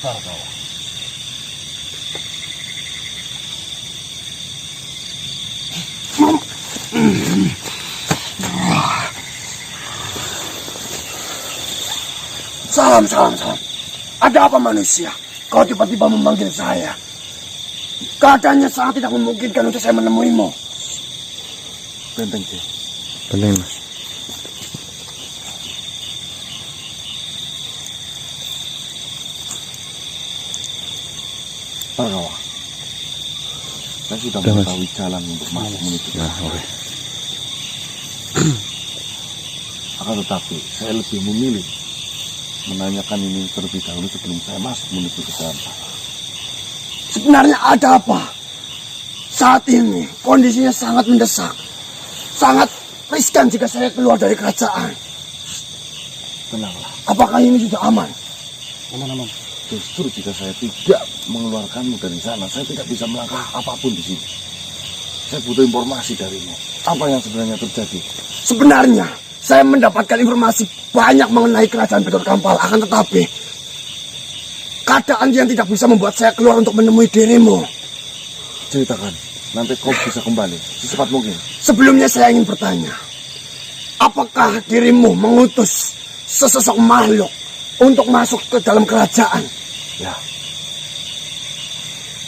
Bhargawa. Salam. Ada apa manusia? Kau tiba-tiba memanggil saya. Keadaannya sangat tidak memungkinkan untuk saya menemuimu. Benteng, Ki. Benteng, Mas. Bhargawa. Saya sudah mengetahui jalan untuk masuk menuju. Nah, oke. Akan tetapi, saya lebih memilih menanyakan ini terlebih dahulu sebelum saya masuk menuju ke dalam sana. Sebenarnya ada apa? Saat ini kondisinya sangat mendesak. Sangat riskan jika saya keluar dari kerajaan. Tenanglah. Apakah ini sudah aman? Aman. Justru jika saya tidak mengeluarkanmu dari sana, saya tidak bisa melangkah apapun di sini. Saya butuh informasi darimu. Apa yang sebenarnya terjadi? Sebenarnya saya mendapatkan informasi banyak mengenai kerajaan Bedor Kampala. Akan tetapi keadaan yang tidak bisa membuat saya keluar untuk menemui dirimu. Ceritakan. Nanti kau bisa kembali secepat mungkin. Sebelumnya saya ingin bertanya, apakah dirimu mengutus sesosok makhluk untuk masuk ke dalam kerajaan? Ya,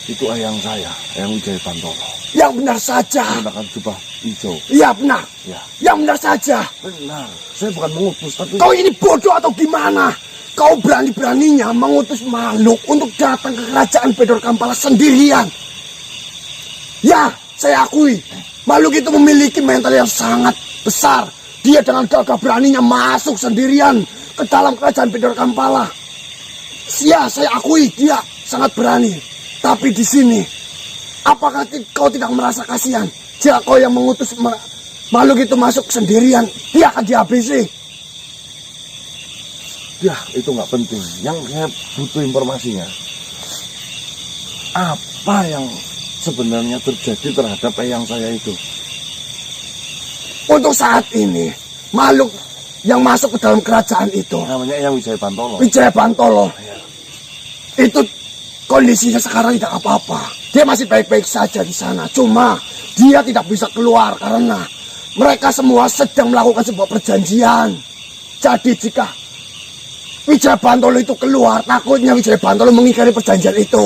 itu ayang saya, Ayang Wijaya Bantoro. Yang benar saja. Menggunakan jubah hijau. Iya benar. Ya, Yang benar saja. benar. Saya bukan mengutus, tapi Kau ini bodoh atau gimana? Kau berani-beraninya mengutus makhluk untuk datang ke kerajaan Bedor Kampala sendirian. Ya, saya akui. Makhluk itu memiliki mental yang sangat besar. Dia dengan gagah beraninya masuk sendirian ke dalam kerajaan Bedor Kampala. Ya, saya akui dia sangat berani. Tapi di sini, apakah kau tidak merasa kasihan jika kau yang mengutus makhluk itu masuk sendirian? Dia akan dihabisi. ya itu nggak penting. Yang saya butuh informasinya, apa yang sebenarnya terjadi terhadap ayang saya itu? Untuk saat ini, makhluk yang masuk ke dalam kerajaan itu, Namanya Ayang Wijaya Bantoro. Wijaya Bantoro, itu kondisinya sekarang tidak apa-apa. Dia masih baik-baik saja di sana. Cuma dia tidak bisa keluar karena mereka semua sedang melakukan sebuah perjanjian. Jadi jika Wijaya Bantoro itu keluar, takutnya Wijaya Bantoro mengingkari perjanjian itu.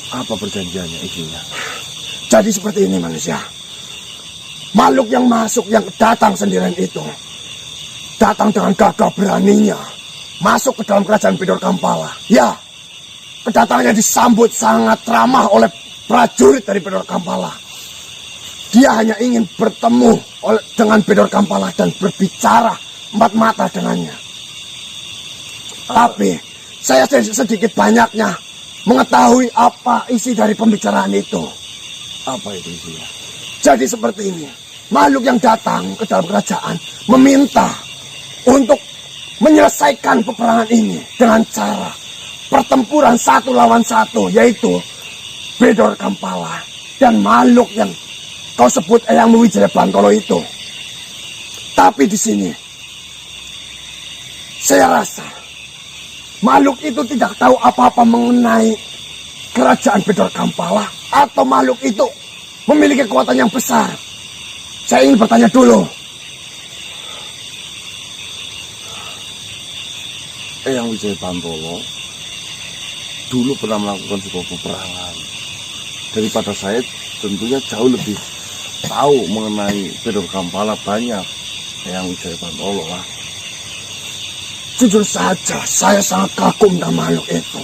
Apa perjanjiannya isinya? Jadi seperti ini manusia. Makhluk yang masuk, yang datang sendirian itu, datang dengan gagah beraninya masuk ke dalam kerajaan Bedor Kampala. Ya, kedatangannya disambut sangat ramah oleh prajurit dari Bedor Kampala. Dia hanya ingin bertemu dengan Bedor Kampala dan berbicara empat mata dengannya. Tapi saya sedikit banyaknya mengetahui apa isi dari pembicaraan itu. Apa itu isinya? Jadi seperti ini, makhluk yang datang ke dalam kerajaan meminta untuk menyelesaikan peperangan ini dengan cara pertempuran 1 lawan 1, yaitu Bedor Kampala dan makhluk yang kau sebut Ayang Wijaya Bantoro itu. Tapi di sini, saya rasa makhluk itu tidak tahu apa-apa mengenai kerajaan Bedor Kampala, atau makhluk itu memiliki kekuatan yang besar. Saya ingin bertanya dulu. Ayang Wijaya Bantoro dulu pernah melakukan sebuah peperangan. Daripada saya tentunya jauh lebih tahu mengenai Bedor Kampala banyak. Ayang Wijaya Bantoro lah. Jujur saja, saya sangat kagum dengan makhluk itu.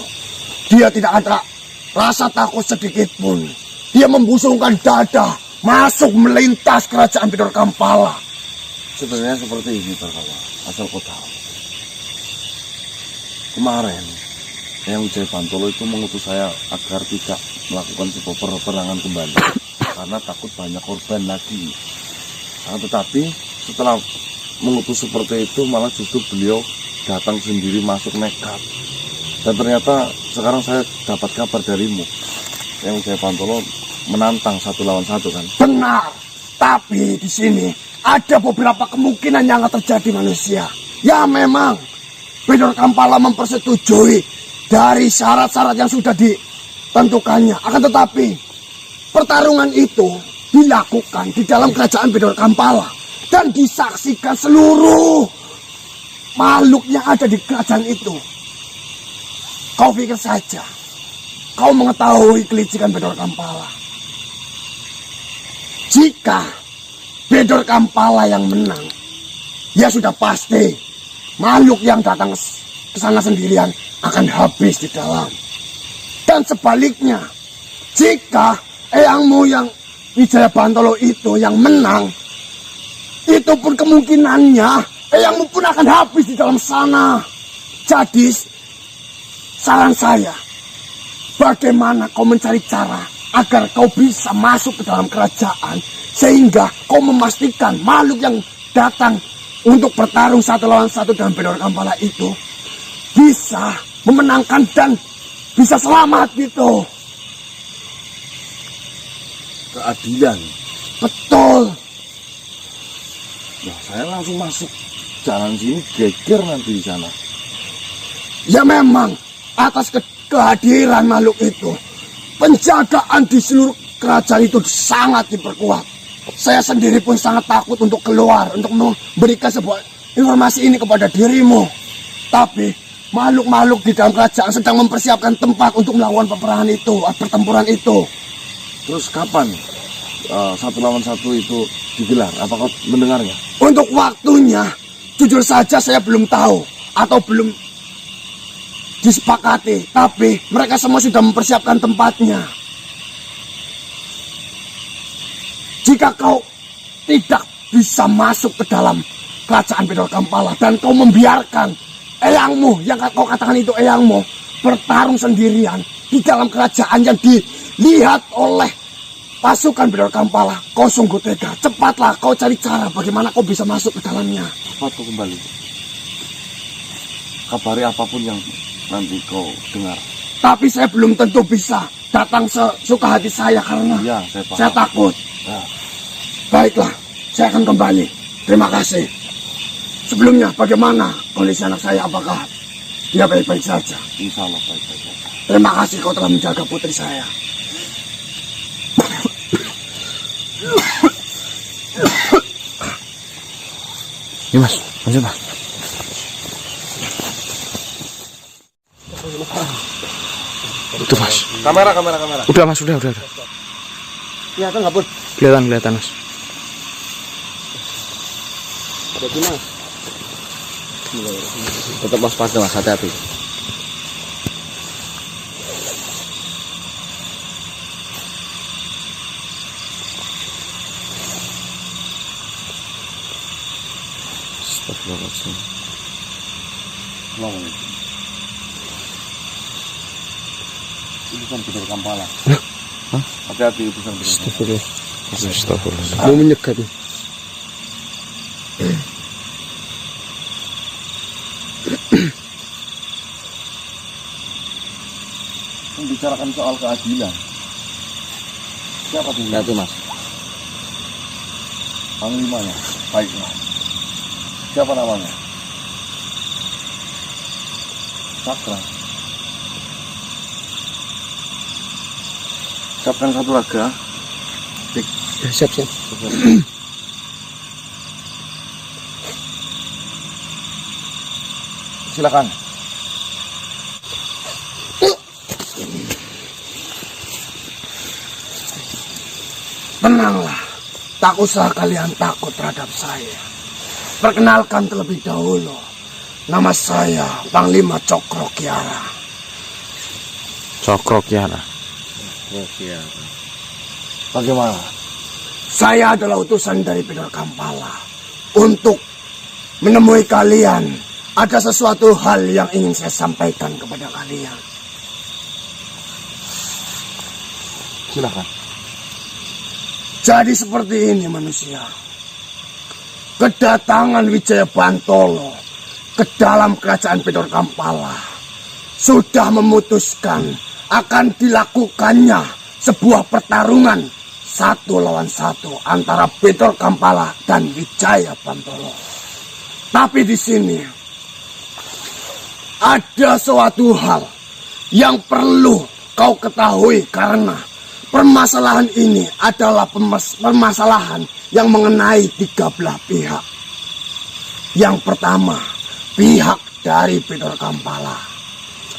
Dia tidak ada rasa takut sedikit pun. Dia membusungkan dada, masuk melintas kerajaan Bedor Kampala. Sebenarnya seperti ini Bhargawa, asal kau tahu. Kemarin, Ayang Wijaya Bantoro itu mengutus saya agar tidak melakukan sebuah peperangan kembali. Karena takut banyak korban lagi. Nah, tetapi setelah mengutus seperti itu, malah justru beliau datang sendiri masuk nekat. Dan ternyata sekarang saya dapat kabar darimu. Ayang Wijaya Bantoro menantang 1 lawan 1 kan? Benar, tapi di sini ada beberapa kemungkinan yang akan terjadi manusia. Ya memang, Bedor Kampala mempersetujui dari syarat-syarat yang sudah ditentukannya. Akan tetapi pertarungan itu dilakukan di dalam kerajaan Bedor Kampala dan disaksikan seluruh makhluk yang ada di kerajaan itu. Kau pikir saja kau mengetahui kelicikan Bedor Kampala. Jika Bedor Kampala yang menang, ya sudah pasti makhluk yang datang ke sana sendirian akan habis di dalam. Dan sebaliknya, jika eyangmu yang Wijaya Bantolo itu yang menang, itu pun kemungkinannya eyangmu pun akan habis di dalam sana. Jadi saran saya, bagaimana kau mencari cara agar kau bisa masuk ke dalam kerajaan, sehingga kau memastikan makhluk yang datang untuk bertarung satu lawan satu dengan Bedor Kampala itu bisa memenangkan dan bisa selamat gitu. Keadilan. Betul. Nah, saya langsung masuk jalan sini, geger nanti di sana. Ya memang atas kehadiran makhluk itu, penjagaan di seluruh kerajaan itu sangat diperkuat. Saya sendiri pun sangat takut untuk keluar, untuk memberikan sebuah informasi ini kepada dirimu. Tapi makhluk-makhluk di dalam kerajaan sedang mempersiapkan tempat untuk melakukan peperangan itu, pertempuran itu. Terus kapan satu lawan satu itu digelar? Apa kau mendengarnya? Untuk waktunya, jujur saja saya belum tahu atau belum disepakati. Tapi mereka semua sudah mempersiapkan tempatnya. Jika kau tidak bisa masuk ke dalam kerajaan Bedor Kampala dan kau membiarkan eyangmu, yang kau katakan itu eyangmu, bertarung sendirian di dalam kerajaan yang dilihat oleh pasukan Bedor Kampala, kau sungguh tega. Cepatlah kau cari cara bagaimana kau bisa masuk ke dalamnya. Cepat kau kembali. Kabari apapun yang nanti kau dengar. Tapi saya belum tentu bisa datang sesuka hati saya karena Ya, saya paham. saya takut. Ya. Baiklah, saya akan kembali. Terima kasih. Sebelumnya, bagaimana kondisi anak saya? Apakah dia baik-baik saja? Insya Allah baik-baik saja. Terima kasih kau telah menjaga putri saya. Ini mas, lanjut mas. Itu mas. Kamera. Udah mas, udah. Kelihatan nggak, Bun? Kelihatan mas. Jadi, Mas. Tetap waspada mas, hati-hati. Astagfirullahaladzim. Utusan Bedor Kampala. Hah? Hati-hati utusan Bedor Kampala. Astagfirullahaladzim. Mau menyegat nih. Membicarakan soal keadilan. Siapa tuh? Hati mas. Panglimanya. Baiklah. Siapa namanya? Sakra. Siapkan satu laga. Ya, siap. Silakan. Tenanglah. Tak usah kalian takut terhadap saya. Perkenalkan terlebih dahulu. Nama saya Panglima Cokro Kiara. Cokro Kiara. Bagaimana? Saya adalah utusan dari Bedor Kampala untuk menemui kalian. Ada sesuatu hal yang ingin saya sampaikan kepada kalian. Silakan. Jadi seperti ini manusia. Kedatangan Wijaya Bantolo ke dalam kerajaan Bedor Kampala sudah memutuskan akan dilakukannya sebuah pertarungan 1 lawan 1 antara Bedor Kampala dan Wijaya Bantolo. Tapi di sini ada suatu hal yang perlu kau ketahui karena permasalahan ini adalah permasalahan yang mengenai tiga belah pihak. Yang pertama, pihak dari Pedor Kampala.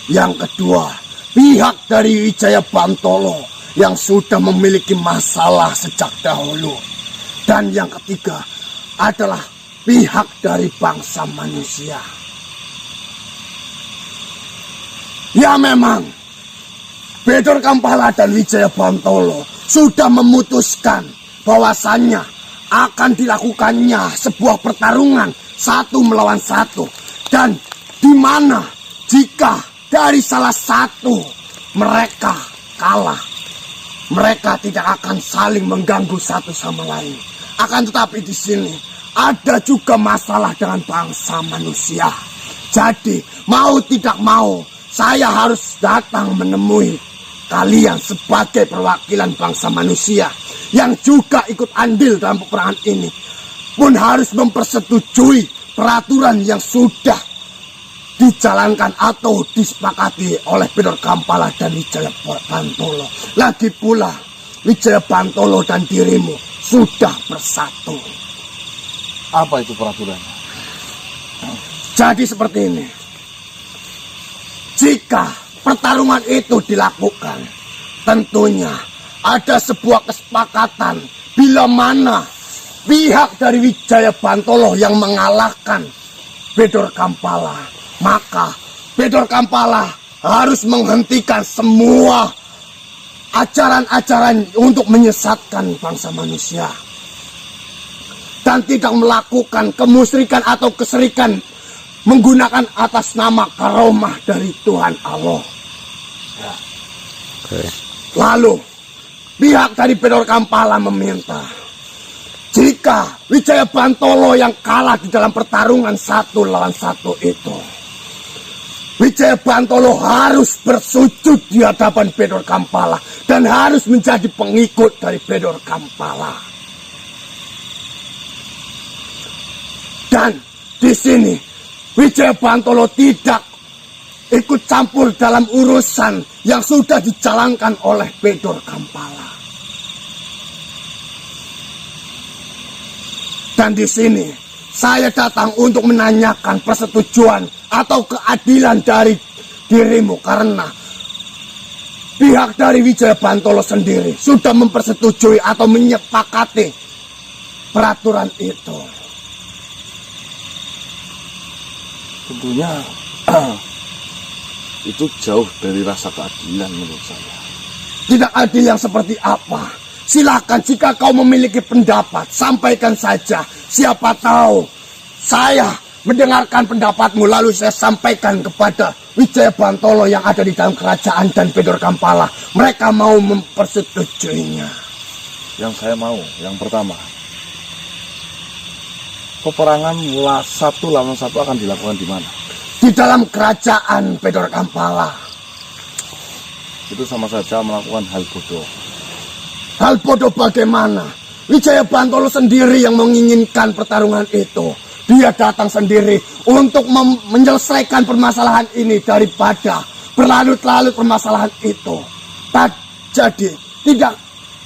Yang kedua, pihak dari Wijaya Bantolo yang sudah memiliki masalah sejak dahulu. Dan yang ketiga adalah pihak dari bangsa manusia. Ya memang, Pedor Kampala dan Wijaya Bantolo sudah memutuskan bahwasannya akan dilakukannya sebuah pertarungan 1 melawan 1. Dan di mana jika dari salah satu mereka kalah, mereka tidak akan saling mengganggu satu sama lain. Akan tetapi di sini ada juga masalah dengan bangsa manusia. Jadi mau tidak mau saya harus datang menemui kalian sebagai perwakilan bangsa manusia yang juga ikut andil dalam peperangan ini pun harus mempersetujui peraturan yang sudah dijalankan atau disepakati oleh Pedor Kampala dan Wijaya Bantolo. Lagi pula Wijaya Bantolo dan dirimu sudah bersatu. Apa itu peraturannya? Jadi seperti ini. Jika pertarungan itu dilakukan, tentunya ada sebuah kesepakatan bila mana pihak dari Wijaya Bantolo yang mengalahkan Pedor Kampala, maka Pedor Kampala harus menghentikan semua ajaran-ajaran untuk menyesatkan bangsa manusia dan tidak melakukan kemusyrikan atau keserikan menggunakan atas nama karomah dari Tuhan Allah. Lalu pihak dari Pedor Kampala meminta jika Wijaya Bantolo yang kalah di dalam pertarungan 1 lawan 1 itu, Wijaya Bantolo harus bersujud di hadapan Pedor Kampala dan harus menjadi pengikut dari Pedor Kampala. Dan di sini Wijaya Bantolo tidak ikut campur dalam urusan yang sudah dijalankan oleh Pedor Kampala. Dan di sini saya datang untuk menanyakan persetujuan atau keadilan dari dirimu karena pihak dari Wijaya Bantolo sendiri sudah mempersetujui atau menyepakati peraturan itu. Tentunya itu jauh dari rasa keadilan menurut saya. Tidak adil yang seperti apa? Silakan jika kau memiliki pendapat, sampaikan saja. Siapa tahu saya mendengarkan pendapatmu lalu saya sampaikan kepada Wijaya Bantolo yang ada di dalam kerajaan dan Pedor Kampala. Mereka mau mempersetujuinya. Yang saya mau, yang pertama, peperangan 1 lawan 1 akan dilakukan di mana? Di dalam kerajaan Pedor Kampala. Itu sama saja melakukan hal bodoh. Hal bodoh bagaimana? Wijaya Bantolo sendiri yang menginginkan pertarungan itu. Dia datang sendiri untuk menyelesaikan permasalahan ini daripada berlarut-larut permasalahan itu. Jadi tidak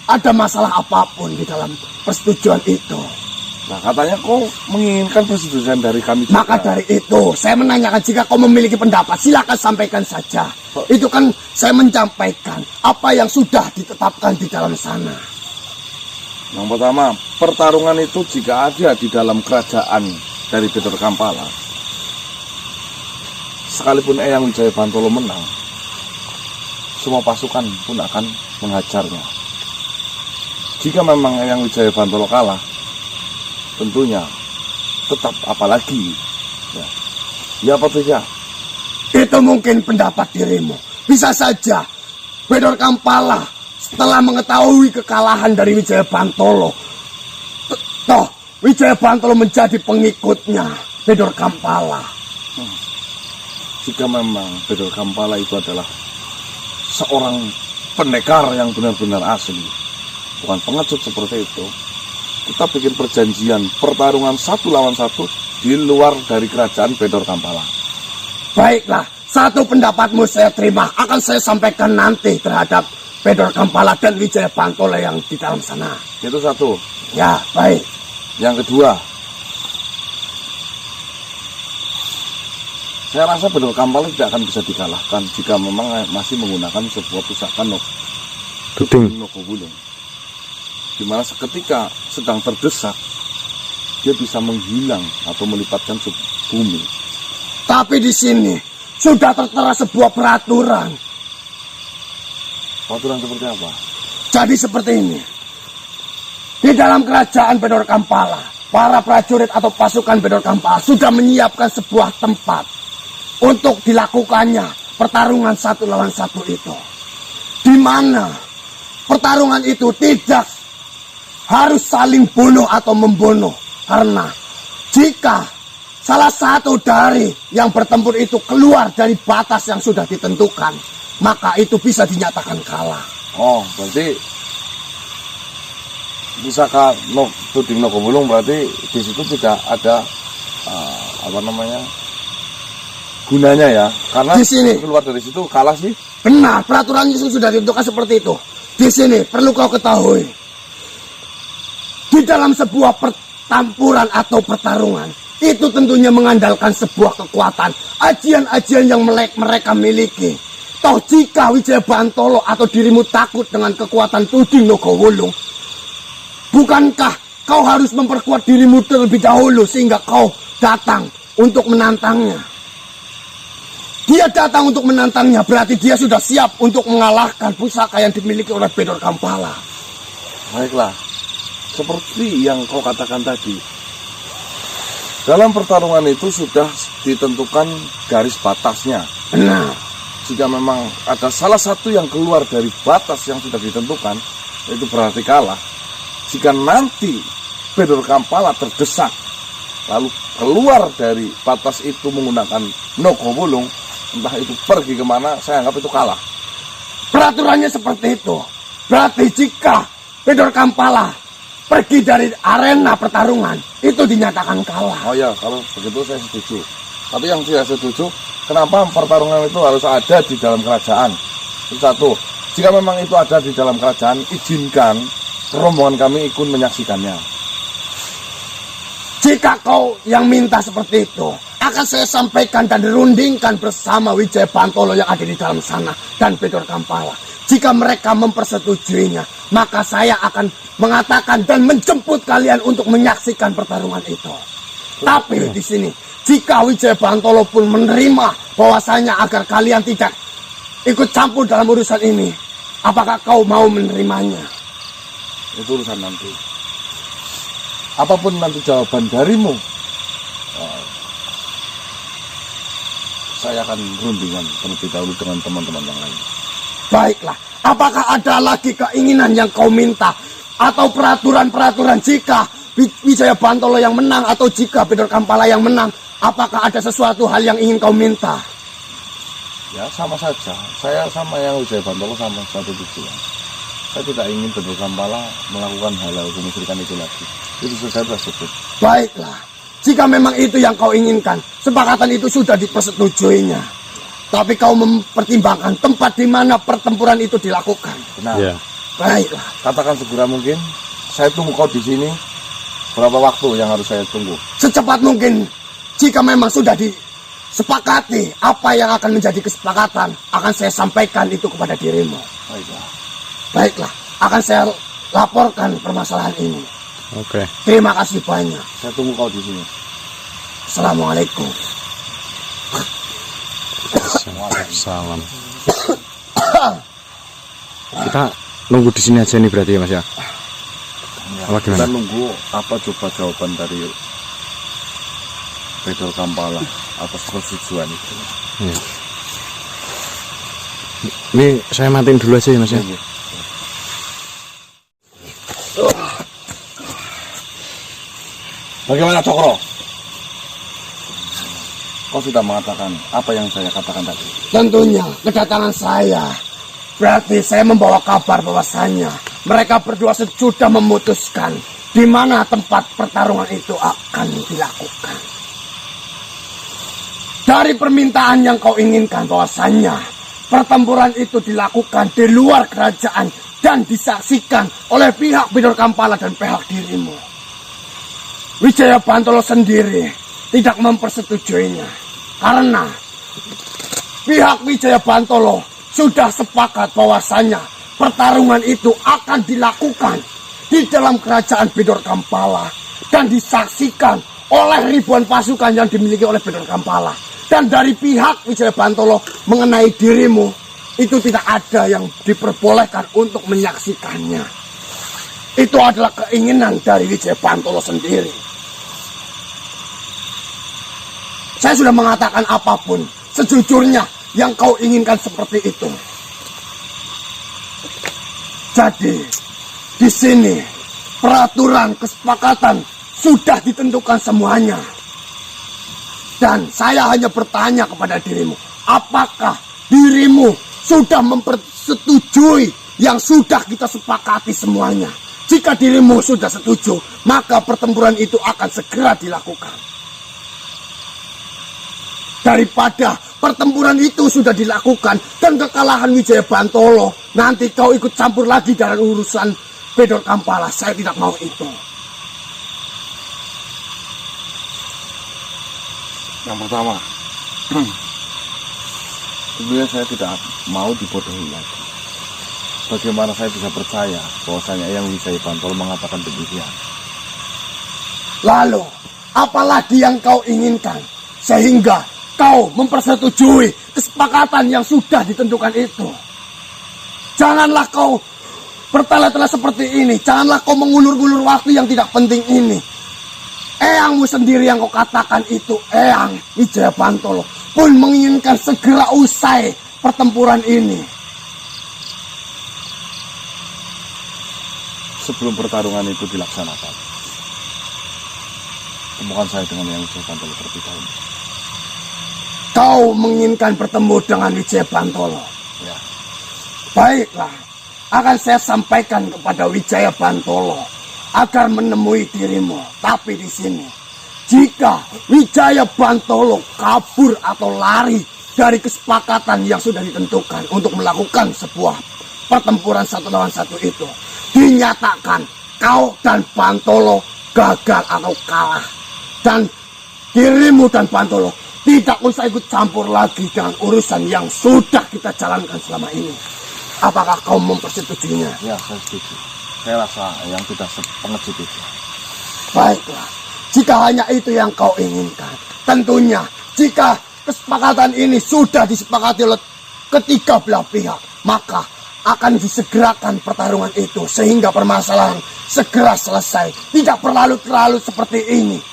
ada masalah apapun di dalam persetujuan itu. Nah, katanya kau menginginkan persetujuan dari kami juga. Maka dari itu saya menanyakan jika kau memiliki pendapat silakan sampaikan saja. Itu kan saya menyampaikan apa yang sudah ditetapkan di dalam sana. Yang pertama, pertarungan itu jika ada di dalam kerajaan dari Pedor Kampala, sekalipun Eyang Wijaya Bantolo menang, semua pasukan pun akan menghajarnya. Jika memang Eyang Wijaya Bantolo kalah, tentunya tetap apalagi ya apa tidak? Itu mungkin pendapat dirimu. Bisa saja Pedor Kampala setelah mengetahui kekalahan dari Wijaya Bantolo, toh Wijaya Bantolo menjadi pengikutnya Pedor Kampala. Jika memang Pedor Kampala itu adalah seorang pendekar yang benar-benar asli, bukan pengecut seperti itu, kita bikin perjanjian pertarungan 1 lawan 1 di luar dari kerajaan Pedor Kampala. Baiklah, Satu pendapatmu saya terima, akan saya sampaikan nanti terhadap Pedor Kampala dan Wijaya Bantolo yang di dalam sana. Itu satu. Ya, baik. Yang kedua, saya rasa Pedor Kampala tidak akan bisa dikalahkan jika memang masih menggunakan sebuah pusaka Tuding. Nogowulung. Dimana seketika sedang terdesak, dia bisa menghilang atau melipatkan bumi. Tapi di sini sudah tertera sebuah peraturan. Peraturan seperti apa? Jadi seperti ini. Di dalam kerajaan Pedor Kampala, para prajurit atau pasukan Pedor Kampala sudah menyiapkan sebuah tempat untuk dilakukannya pertarungan 1 lawan 1 itu. Di mana pertarungan itu tidak harus saling bunuh atau membunuh. Karena jika salah satu dari yang bertempur itu keluar dari batas yang sudah ditentukan, maka itu bisa dinyatakan kalah. Oh, berarti pusaka Tuding Nogowulung berarti di situ tidak ada gunanya ya? Karena di sini keluar dari situ kalah sih. benar, peraturannya sudah ditentukan seperti itu. Di sini perlu kau ketahui, di dalam sebuah pertempuran atau pertarungan itu tentunya mengandalkan sebuah kekuatan, ajian-ajian yang mereka miliki. Toh jika Wijaya Bantolo atau dirimu takut dengan kekuatan Tuding Nogowulung, bukankah kau harus memperkuat dirimu terlebih dahulu sehingga kau datang untuk menantangnya? Dia datang untuk menantangnya, berarti dia sudah siap untuk mengalahkan pusaka yang dimiliki oleh Pedor Kampala. Baiklah, seperti yang kau katakan tadi, dalam pertarungan itu sudah ditentukan garis batasnya. Benar. Jika memang ada salah satu yang keluar dari batas yang sudah ditentukan, itu berarti kalah. Jika nanti Pedor Kampala terdesak, lalu keluar dari batas itu menggunakan Nogowulung, entah itu pergi kemana, saya anggap itu kalah. Peraturannya seperti itu. Berarti jika Pedor Kampala pergi dari arena pertarungan, itu dinyatakan kalah. Oh ya, kalau begitu saya setuju. Tapi yang tidak setuju, kenapa pertarungan itu harus ada di dalam kerajaan? Itu satu. Jika memang itu ada di dalam kerajaan, izinkan rombongan kami ikut menyaksikannya. Jika kau yang minta seperti itu, akan saya sampaikan dan dirundingkan bersama Wijaya Bantolo yang ada di dalam sana dan Pedor Kampala. Jika mereka mempersetujuinya, maka saya akan mengatakan dan menjemput kalian untuk menyaksikan pertarungan itu. Tapi di sini, jika Wijaya Bantolo pun menerima bahwasanya agar kalian tidak ikut campur dalam urusan ini, apakah kau mau menerimanya? Itu urusan nanti. Apapun nanti jawaban darimu, saya akan rundingan terlebih dahulu dengan teman-teman yang lain. Baiklah, apakah ada lagi keinginan yang kau minta? Atau peraturan-peraturan jika Wijaya Bantolo yang menang atau jika Pedor Kampala yang menang, apakah ada sesuatu hal yang ingin kau minta? Ya sama saja, saya sama yang Wijaya Bantolo sama satu tujuan. Saya tidak ingin Pedor Kampala melakukan hal-hal kemusyrikan itu lagi. Itu saya sudah sebut. Baiklah, jika memang itu yang kau inginkan, sepakatan itu sudah dipersetujuinya. Tapi kau mempertimbangkan tempat di mana pertempuran itu dilakukan. Benar. Ya. Baiklah. Katakan segera mungkin. Saya tunggu kau di sini. Berapa waktu yang harus saya tunggu? Secepat mungkin. Jika memang sudah disepakati apa yang akan menjadi kesepakatan, akan saya sampaikan itu kepada dirimu. Baiklah. Baiklah, akan saya laporkan permasalahan ini. Oke. Terima kasih banyak. Saya tunggu kau di sini. Assalamualaikum. Salam. Kita nunggu di sini aja nih berarti ya Mas ya. Apa Kita gimana? nunggu apa coba jawaban dari Pedor Kampala atas persetujuan itu. Ya. Ini saya matiin dulu aja ya Mas ya. Tunggu. Bagaimana Cokro? Kau sudah mengatakan apa yang saya katakan tadi. Tentunya kedatangan saya berarti saya membawa kabar bahwasanya mereka berdua sudah memutuskan di mana tempat pertarungan itu akan dilakukan. Dari permintaan yang kau inginkan bahwasannya pertempuran itu dilakukan di luar kerajaan dan disaksikan oleh pihak Bidor Kampala dan pihak dirimu. Wijaya Bantolo sendiri tidak mempersetujuinya karena pihak Wijaya Bantolo sudah sepakat bahwasannya pertarungan itu akan dilakukan di dalam kerajaan Bidor Kampala dan disaksikan oleh ribuan pasukan yang dimiliki oleh Bidor Kampala. Dan dari pihak Wijaya Bantolo mengenai dirimu, itu tidak ada yang diperbolehkan untuk menyaksikannya. Itu adalah keinginan dari Wijaya Bantolo sendiri. Saya sudah mengatakan apapun, sejujurnya yang kau inginkan seperti itu. Jadi, di sini peraturan kesepakatan sudah ditentukan semuanya. Dan saya hanya bertanya kepada dirimu, apakah dirimu sudah mempersetujui yang sudah kita sepakati semuanya? Jika dirimu sudah setuju, maka pertempuran itu akan segera dilakukan. Daripada pertempuran itu sudah dilakukan dan kekalahan Wijaya Bantolo, nanti kau ikut campur lagi dalam urusan Bidor Kampala. Saya tidak mau itu. Yang pertama, sebenarnya saya tidak mau dibodohi lagi. Bagaimana saya bisa percaya bahwasanya Eyang Wijaya Bantolo mengatakan demikian? Lalu, apalagi yang kau inginkan sehingga kau mempersetujui kesepakatan yang sudah ditentukan itu? Janganlah kau bertele-tele seperti ini. Janganlah kau mengulur-ulur waktu yang tidak penting ini. Eyangmu sendiri yang kau katakan itu, Eyang Wijaya Bantolo, pun menginginkan segera usai pertempuran ini. Sebelum pertarungan itu dilaksanakan, temukan saya dengan Eyang Wijaya Bantolo terlebih dahulu. Kau menginginkan bertemu dengan Wijaya Bantolo? Ya. Baiklah, akan saya sampaikan kepada Wijaya Bantolo agar menemui dirimu. Tapi di sini, jika Wijaya Bantolo kabur atau lari dari kesepakatan yang sudah ditentukan untuk melakukan sebuah pertempuran satu lawan satu itu, dinyatakan kau dan Bantolo gagal atau kalah. Dan dirimu dan Bantolo tidak usah ikut campur lagi dengan urusan yang sudah kita jalankan selama ini. Apakah kau mempersetujuinya? Ya, saya setuju. Saya rasa yang tidak sepengecut itu. Baiklah, jika hanya itu yang kau inginkan, tentunya jika kesepakatan ini sudah disepakati oleh ketiga belah pihak, maka akan disegerakan pertarungan itu sehingga permasalahan segera selesai. Tidak berlarut-larut seperti ini.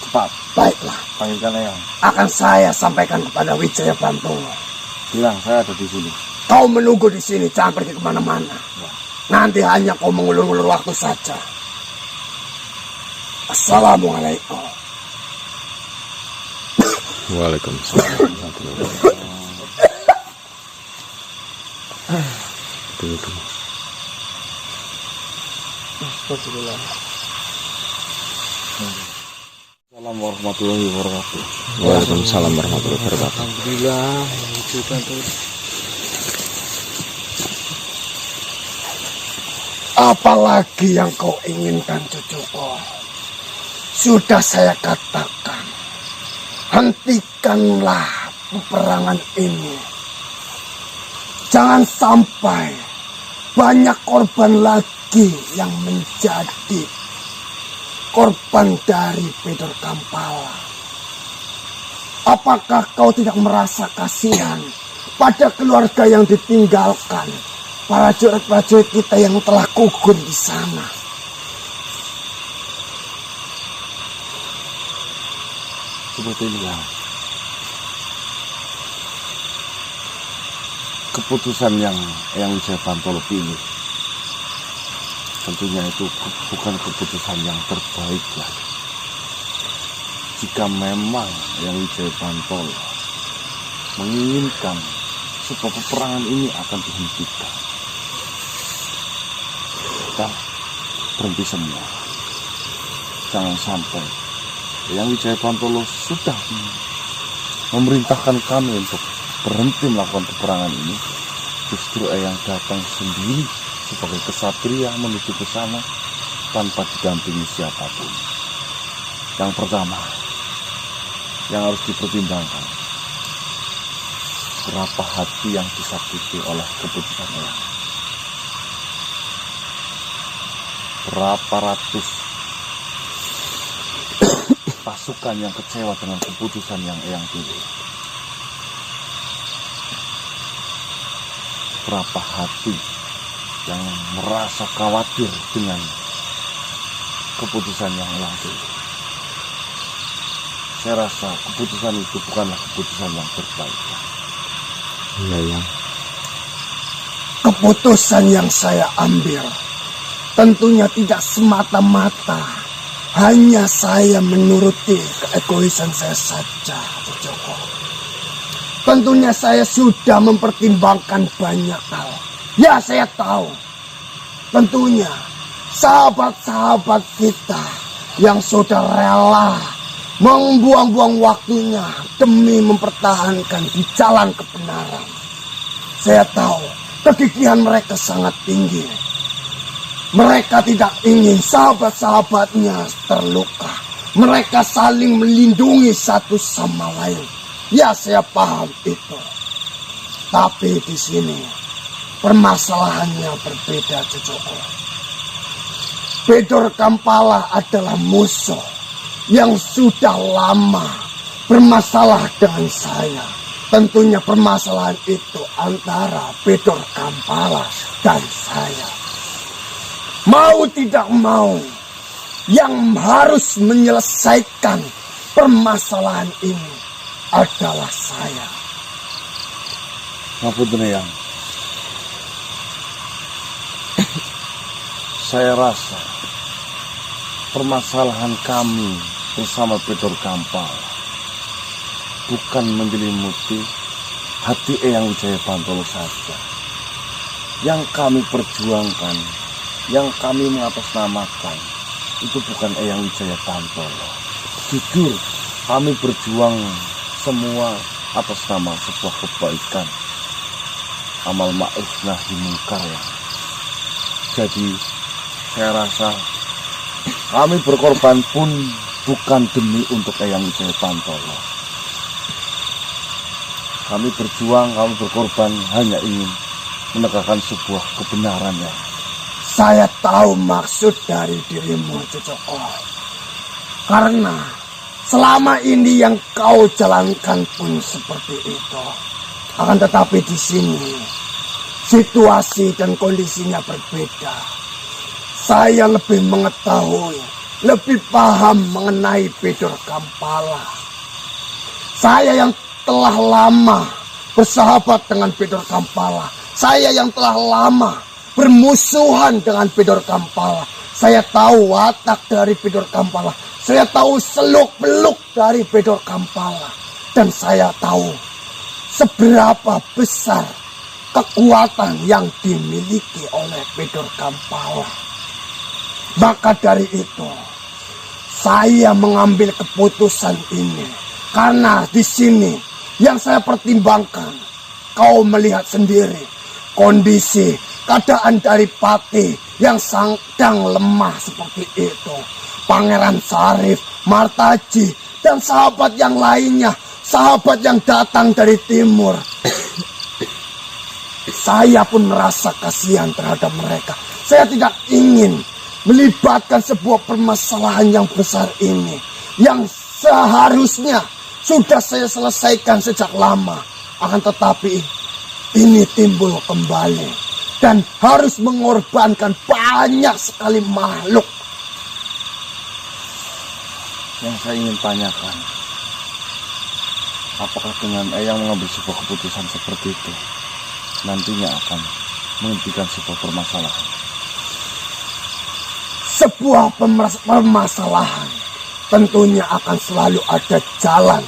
Cepat. Baiklah, Panggilkan Eyang. akan saya sampaikan kepada Wijaya Bantolo. Bilang saya ada di sini. Kau menunggu di sini, jangan pergi kemana-mana. Ya. Nanti hanya kau mengulur-ulur waktu saja. Assalamualaikum. Waalaikumsalam. Tunggu. Assalamualaikum warahmatullahi wabarakatuh. Waalaikumsalam warahmatullahi wabarakatuh. Alhamdulillah. Apalagi yang kau inginkan, cucuku? Sudah saya katakan, hentikanlah peperangan ini. Jangan sampai banyak korban lagi yang menjadi korban dari Bidor Kampala. Apakah kau tidak merasa kasihan pada keluarga yang ditinggalkan, para prajurit kita yang telah gugur di sana? Sebetulnya keputusan yang Wijaya Bantolo pilih tentunya itu bukan keputusan yang terbaik lagi. Jika memang yang Wijaya Bantolo menginginkan supaya peperangan ini akan dihentikan, kita berhenti semua. Jangan sampai Eyang Wijaya Pantolo sudah memerintahkan kami untuk berhenti melakukan peperangan ini, justru Eyang datang sendiri sebagai kesatria menuju ke sana tanpa didampingi siapapun. Yang pertama yang harus dipertimbangkan, berapa hati yang disakiti oleh keputusan Eyang, berapa ratus pasukan yang kecewa dengan keputusan yang Eyang pilih, berapa hati yang merasa khawatir dengan keputusan yang Eyang pilih. Saya rasa keputusan itu bukanlah keputusan yang terbaik. Iya, Yang. Keputusan yang saya ambil tentunya tidak semata-mata hanya saya menuruti keegoisan saya saja, Joko. Tentunya saya sudah mempertimbangkan banyak hal. Ya, saya tahu. Tentunya sahabat-sahabat kita yang sudah rela membuang-buang waktunya demi mempertahankan di jalan kebenaran. Saya tahu kegigihan mereka sangat tinggi. Mereka tidak ingin sahabat-sahabatnya terluka. Mereka saling melindungi satu sama lain. Ya, saya paham itu. Tapi di sini permasalahannya berbeda, Joko. Bedor Kampala adalah musuh yang sudah lama bermasalah dengan saya. Tentunya permasalahan itu antara Bedor Kampala dan saya. Mau tidak mau, yang harus menyelesaikan permasalahan ini adalah saya. Ngapunten Eyang, saya rasa permasalahan kami bersama Bedor Kampala bukan menjelimuti hati Eyang Wijaya Pantolo saja. Yang kami perjuangkan, yang kami mengatasnamakan, itu bukan Eyang Wijaya Pantolo. Jujur, kami berjuang semua atas nama sebuah kebaikan, amal ma'ruf nahi munkar ya. Jadi saya rasa kami berkorban pun bukan demi untuk Eyang Wijaya Pantolo. Kami berjuang, kami berkorban hanya ingin menegakkan sebuah kebenaran ya. Saya tahu maksud dari dirimu, Joko. Karena selama ini yang kau jalankan pun seperti itu. Akan tetapi di sini situasi dan kondisinya berbeda. Saya lebih mengetahui, lebih paham mengenai Bedor Kampala. Saya yang telah lama bersahabat dengan Bedor Kampala. Saya yang telah lama bermusuhan dengan Bedor Kampala. Saya tahu watak dari Bedor Kampala. Saya tahu seluk-beluk dari Bedor Kampala. Dan saya tahu seberapa besar kekuatan yang dimiliki oleh Bedor Kampala. Maka dari itu, saya mengambil keputusan ini. Karena di sini yang saya pertimbangkan, kau melihat sendiri kondisi keadaan dari Pati yang sedang lemah seperti itu. Pangeran Sarif, Martaji, dan sahabat yang lainnya, sahabat yang datang dari timur. Saya pun merasa kasihan terhadap mereka. Saya tidak ingin melibatkan sebuah permasalahan yang besar ini, yang seharusnya sudah saya selesaikan sejak lama. Akan tetapi ini timbul kembali dan harus mengorbankan banyak sekali makhluk. Yang saya ingin tanyakan, apakah dengan Eyang mengambil sebuah keputusan seperti itu nantinya akan menghentikan sebuah permasalahan? Sebuah permasalahan tentunya akan selalu ada jalan.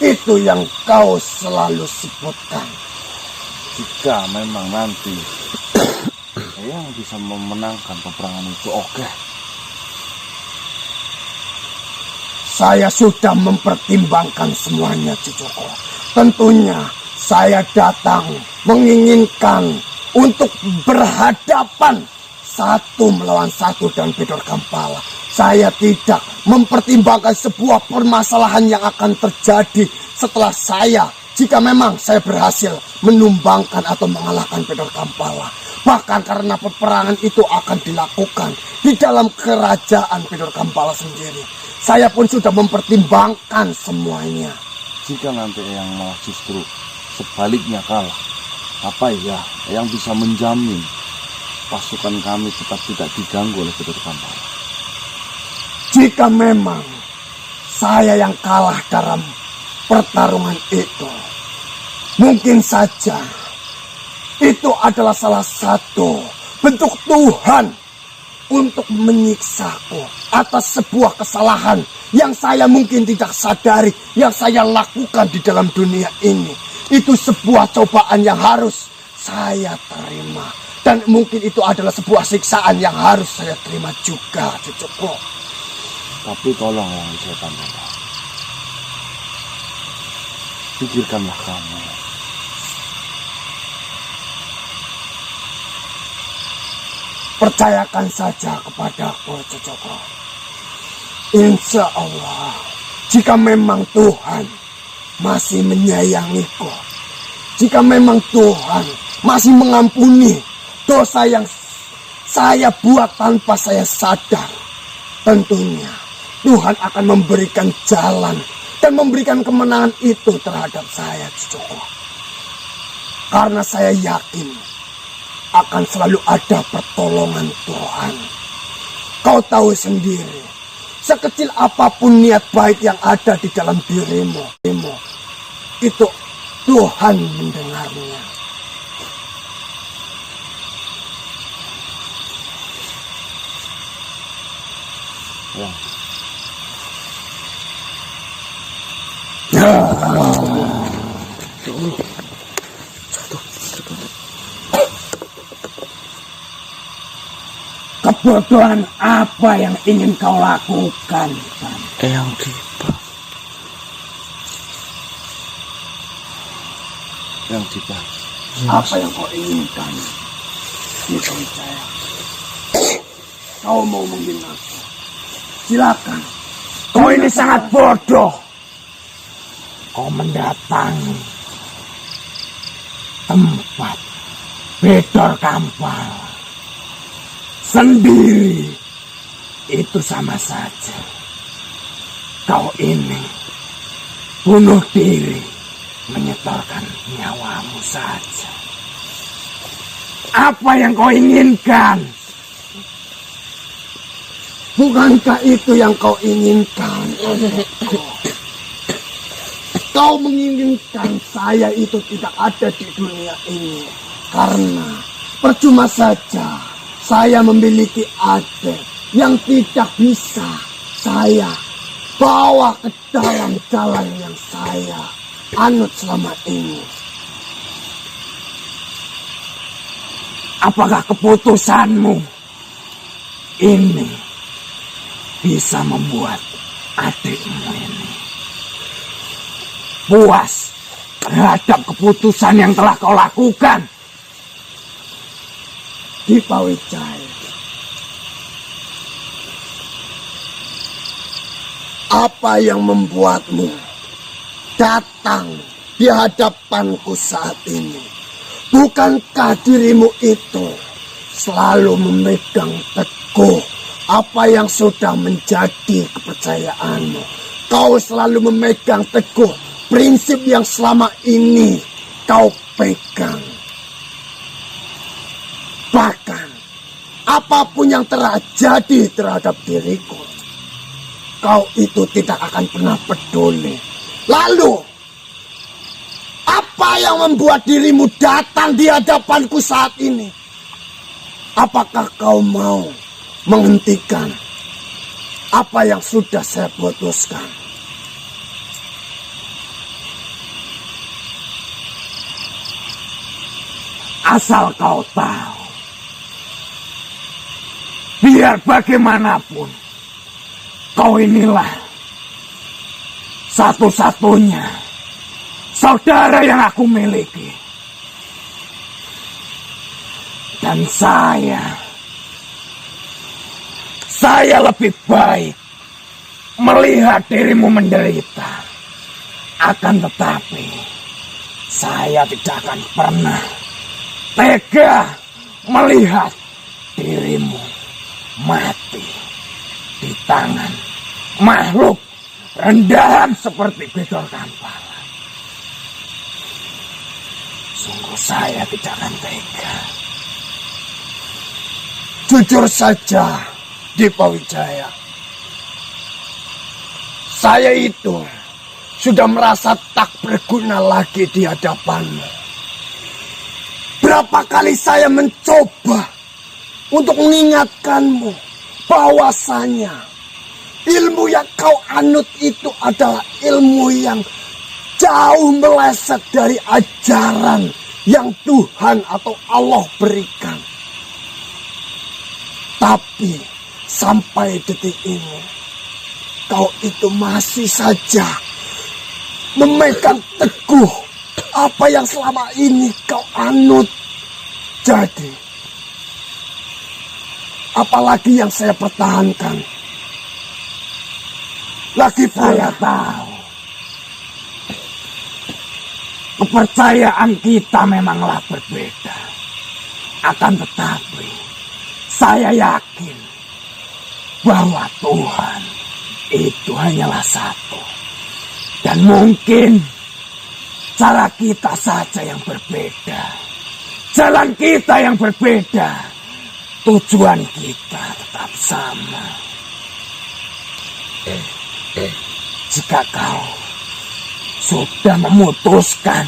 Itu yang kau selalu sebutkan. Jika memang nanti Eyang bisa memenangkan peperangan itu, oke. saya sudah mempertimbangkan semuanya, cucuku. Tentunya saya datang menginginkan untuk berhadapan satu melawan satu dengan Bedor Kampala. Saya tidak mempertimbangkan sebuah permasalahan yang akan terjadi setelah saya, jika memang saya berhasil menumbangkan atau mengalahkan Bedor Kampala. Bahkan karena peperangan itu akan dilakukan di dalam kerajaan Bedor Kampala sendiri. Saya pun sudah mempertimbangkan semuanya. Jika nanti yang malah justru sebaliknya kalah, apa ya yang bisa menjamin pasukan kami tetap tidak diganggu oleh Bedor Kampala? Jika memang saya yang kalah dalam pertarungan itu, mungkin saja itu adalah salah satu bentuk Tuhan untuk menyiksaku atas sebuah kesalahan yang saya mungkin tidak sadari, yang saya lakukan di dalam dunia ini. Itu sebuah cobaan yang harus saya terima. Dan mungkin itu adalah sebuah siksaan yang harus saya terima juga, cucuku. Tapi tolong yang saya Pandana, pikirkanlah kamu. Percayakan saja kepadaku, cucuku. Insya Allah, jika memang Tuhan masih menyayangiku, jika memang Tuhan masih mengampuni dosa yang saya buat tanpa saya sadar, tentunya Tuhan akan memberikan jalan dan memberikan kemenangan itu terhadap saya, cucuku. Karena saya yakin akan selalu ada pertolongan Tuhan. Kau tahu sendiri, sekecil apapun niat baik yang ada di dalam dirimu, itu Tuhan mendengarnya. Ya. Kebodohan apa yang ingin kau lakukan? Eyang Dipa. Yang Dipa. Apa yang kau inginkan? Itu saya. Kau mau menghinaku? Silakan. Kau ini sangat bodoh. Kau mendatangi tempat Bedor Kampala sendiri, itu sama saja kau ini bunuh diri, menyetorkan nyawamu saja. Apa yang kau inginkan? Bukankah itu yang kau inginkan? Kau menginginkan saya itu tidak ada di dunia ini, karena percuma saja saya memiliki adik yang tidak bisa saya bawa ke dalam jalan yang saya anut selama ini. Apakah keputusanmu ini bisa membuat adikmu ini puas terhadap keputusan yang telah kau lakukan? Dipa Wijaya, apa yang membuatmu datang di hadapanku saat ini? Bukankah dirimu itu selalu memegang teguh apa yang sudah menjadi kepercayaanmu? Kau selalu memegang teguh prinsip yang selama ini kau pegang. Bahkan apapun yang terjadi terhadap diriku, kau itu tidak akan pernah peduli. Lalu, apa yang membuat dirimu datang di hadapanku saat ini? Apakah kau mau menghentikan apa yang sudah saya putuskan? Asal kau tahu, biar bagaimanapun, kau inilah satu-satunya saudara yang aku miliki. Dan saya lebih baik melihat dirimu menderita. Akan tetapi, saya tidak akan pernah tega melihat dirimu mati di tangan makhluk rendahan seperti Bedor Kampala. Sungguh saya tidak akan tega. Jujur saja, Dipa Wijaya. Saya itu sudah merasa tak berguna lagi di hadapanmu. Berapa kali saya mencoba untuk mengingatkanmu bahwasanya ilmu yang kau anut itu adalah ilmu yang jauh meleset dari ajaran yang Tuhan atau Allah berikan. Tapi sampai detik ini kau itu masih saja memegang teguh apa yang selama ini kau anut. Jadi, apalagi yang saya pertahankan? Lagi Saya tahu kepercayaan kita memanglah berbeda. Akan tetapi, saya yakin bahwa Tuhan itu hanyalah satu. Dan mungkin cara kita saja yang berbeda. Jalan kita yang berbeda. Tujuan kita tetap sama. Jika kau sudah memutuskan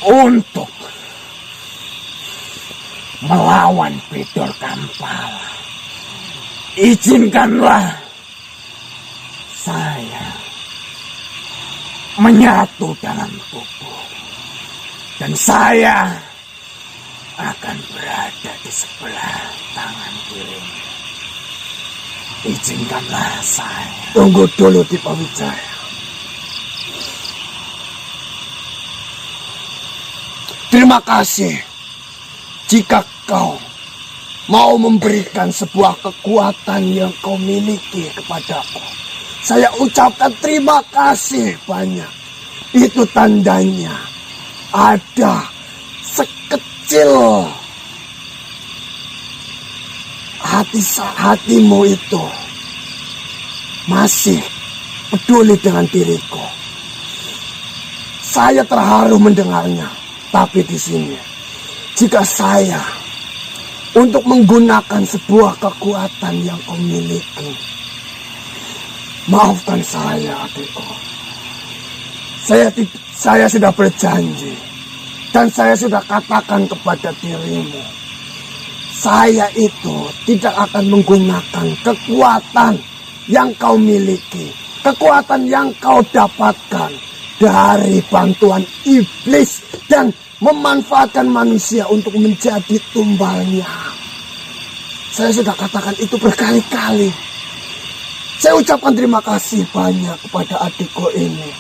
untuk melawan Bedor Kampala, izinkanlah saya menyatu dalam tubuh. Dan saya akan berada di sebelah tangan kirimu. Izinkanlah saya. Tunggu dulu, Dipa Wijaya. Terima kasih jika kau mau memberikan sebuah kekuatan yang kau miliki kepadaku. Saya ucapkan terima kasih banyak. Itu tandanya ada sekecil hatimu itu masih peduli dengan diriku. Saya terharu mendengarnya. Tapi di sini, jika saya untuk menggunakan sebuah kekuatan yang kau miliki, maafkan saya, adikku. Saya sudah berjanji dan saya sudah katakan kepada dirimu, saya itu tidak akan menggunakan kekuatan yang kau miliki, kekuatan yang kau dapatkan dari bantuan iblis dan memanfaatkan manusia untuk menjadi tumbalnya. Saya sudah katakan itu berkali-kali. Saya ucapkan terima kasih banyak kepada adikku ini.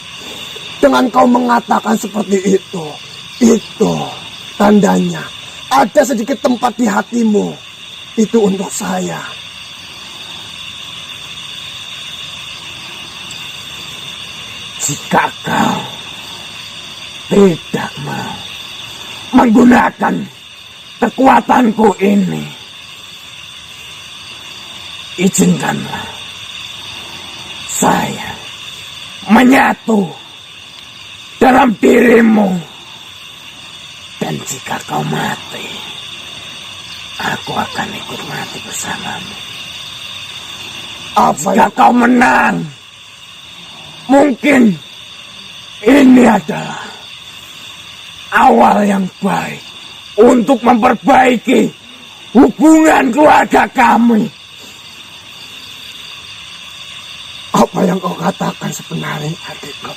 Dengan kau mengatakan seperti itu tandanya ada sedikit tempat di hatimu. Itu untuk saya. Jika kau tidak mau menggunakan kekuatanku ini, izinkanlah saya menyatu dalam dirimu. Dan jika kau mati, aku akan ikut mati bersamamu. Jika kau menang, mungkin ini adalah awal yang baik untuk memperbaiki hubungan keluarga kami. Apa yang kau katakan sebenarnya, adikku?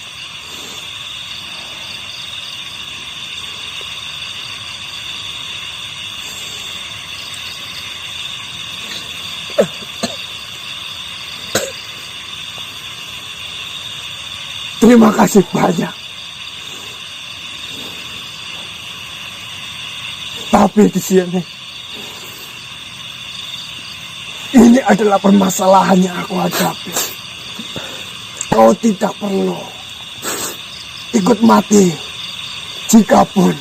Terima kasih banyak. Tapi di sini, ini adalah permasalahan yang aku hadapi. Kau tidak perlu ikut mati. Jikapun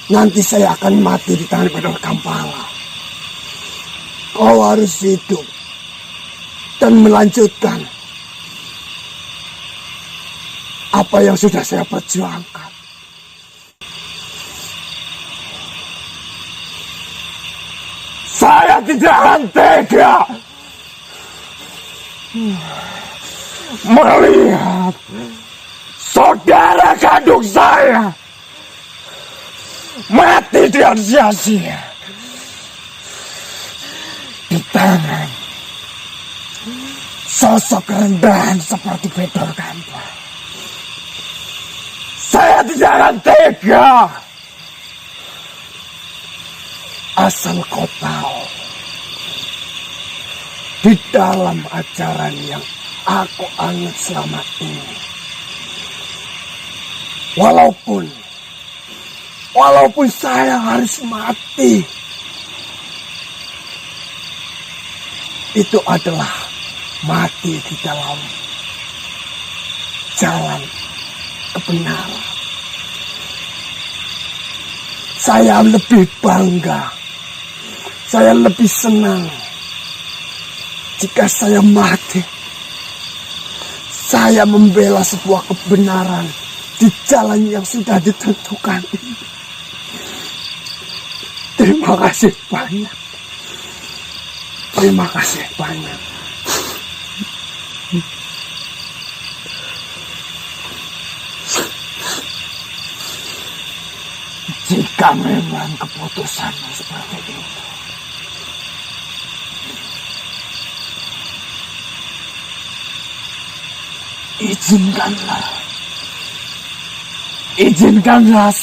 nanti saya akan mati di tangan Pedor Kampala, kau harus hidup dan melanjutkan apa yang sudah saya perjuangkan. Saya tidak akan tega melihat saudara kandung saya mati dengan sia-sia di tangan sosok rendahan seperti Pedor Kampala. Saya tidak akan tega. Asal kau tahu, di dalam ajaran yang aku anut selama ini, walaupun saya harus mati, itu adalah mati di dalam jalan kebenaran. Saya lebih bangga, saya lebih senang jika saya mati. Saya membela sebuah kebenaran di jalan yang sudah ditentukan ini. Terima kasih banyak. Terima kasih banyak. Jika memang keputusanmu seperti itu, izinkanlah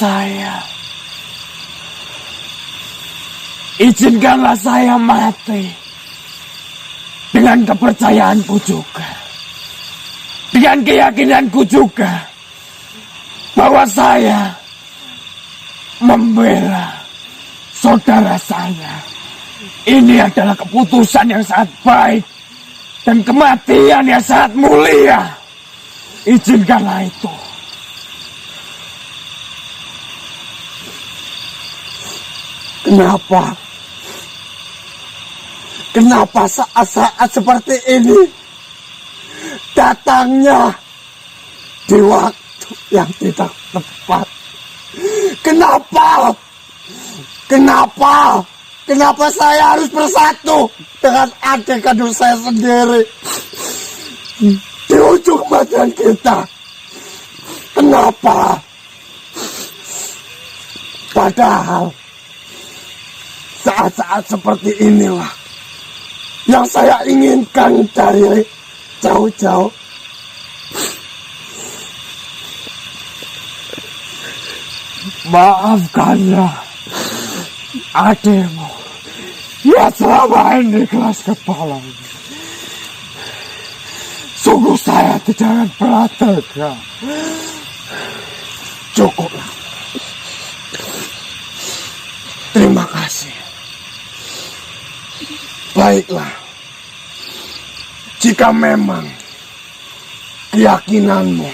saya mati dengan kepercayaanku juga, dengan keyakinanku juga bahwa saya membela saudara saya. Ini adalah keputusan yang sangat baik dan kematian yang sangat mulia. Izinkanlah itu. Kenapa saat-saat seperti ini datangnya di waktu yang tidak tepat? Kenapa saya harus bersatu dengan adik kandung saya sendiri di ujung kematian kita? Kenapa? Padahal saat-saat seperti inilah yang saya inginkan dari jauh-jauh. Maafkanlah adikmu yang selama ini keras kepala. Sungguh saya tidak akan pernah tega. Cukuplah. Terima kasih. Baiklah. Jika memang keyakinanmu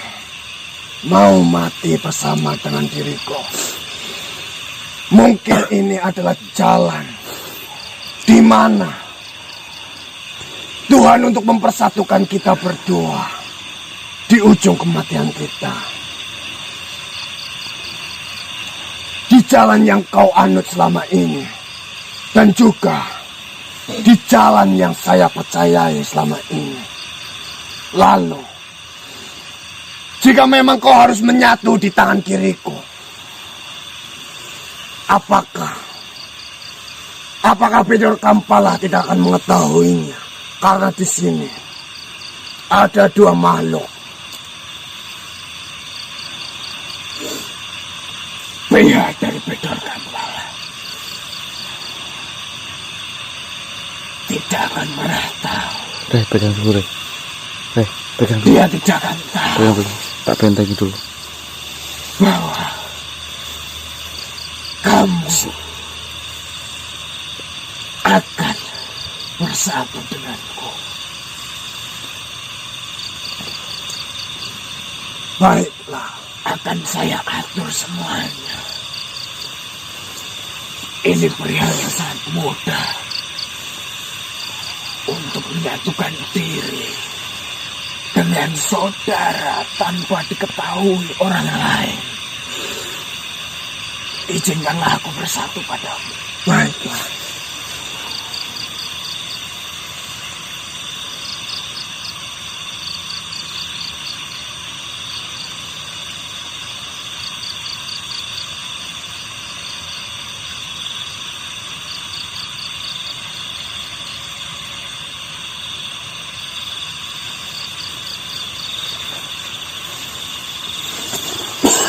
mau mati bersama dengan diriku, mungkin ini adalah jalan di mana Tuhan untuk mempersatukan kita berdua di ujung kematian kita. Di jalan yang kau anut selama ini, dan juga di jalan yang saya percayai selama ini. Lalu, jika memang kau harus menyatu di tangan kiriku, apakah Pedor Kampala tidak akan mengetahuinya? Karena di sini ada dua makhluk. Pihak dari Pedor Kampala tidak akan pernah tahu. Pegang dulu, pegang dulu. Dia tidak akan tahu. Pegang. Tak bentengi dulu. bahwa kamu akan bersatu denganku. Baiklah, Akan saya atur semuanya. Ini perihal yang sangat mudah untuk menyatukan diri dengan saudara tanpa diketahui orang lain. Izinkanlah aku bersatu padamu. baiklah.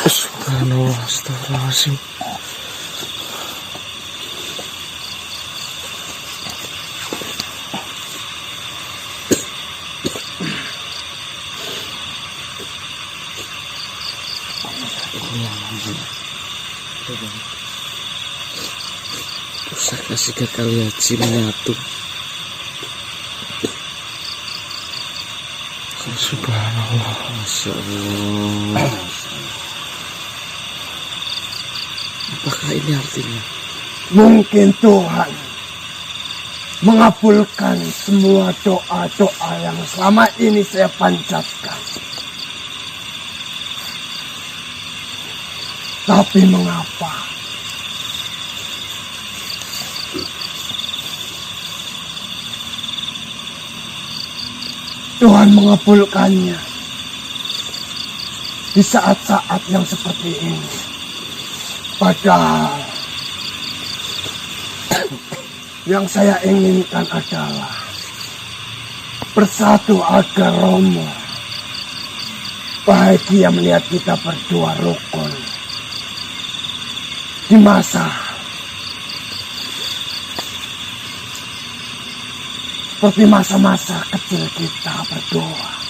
Subhanallah, astagfirullahaladzim. Pusaka sikat kali haji menyatu. Subhanallah, Masya Allah. Apakah ini artinya? Mungkin Tuhan mengabulkan semua doa-doa yang selama ini saya panjatkan. Tapi mengapa Tuhan mengabulkannya di saat-saat yang seperti ini? Padahal yang saya inginkan adalah bersatu agar Romo bahagia melihat kita berdua rukun di masa seperti masa-masa kecil kita berdua.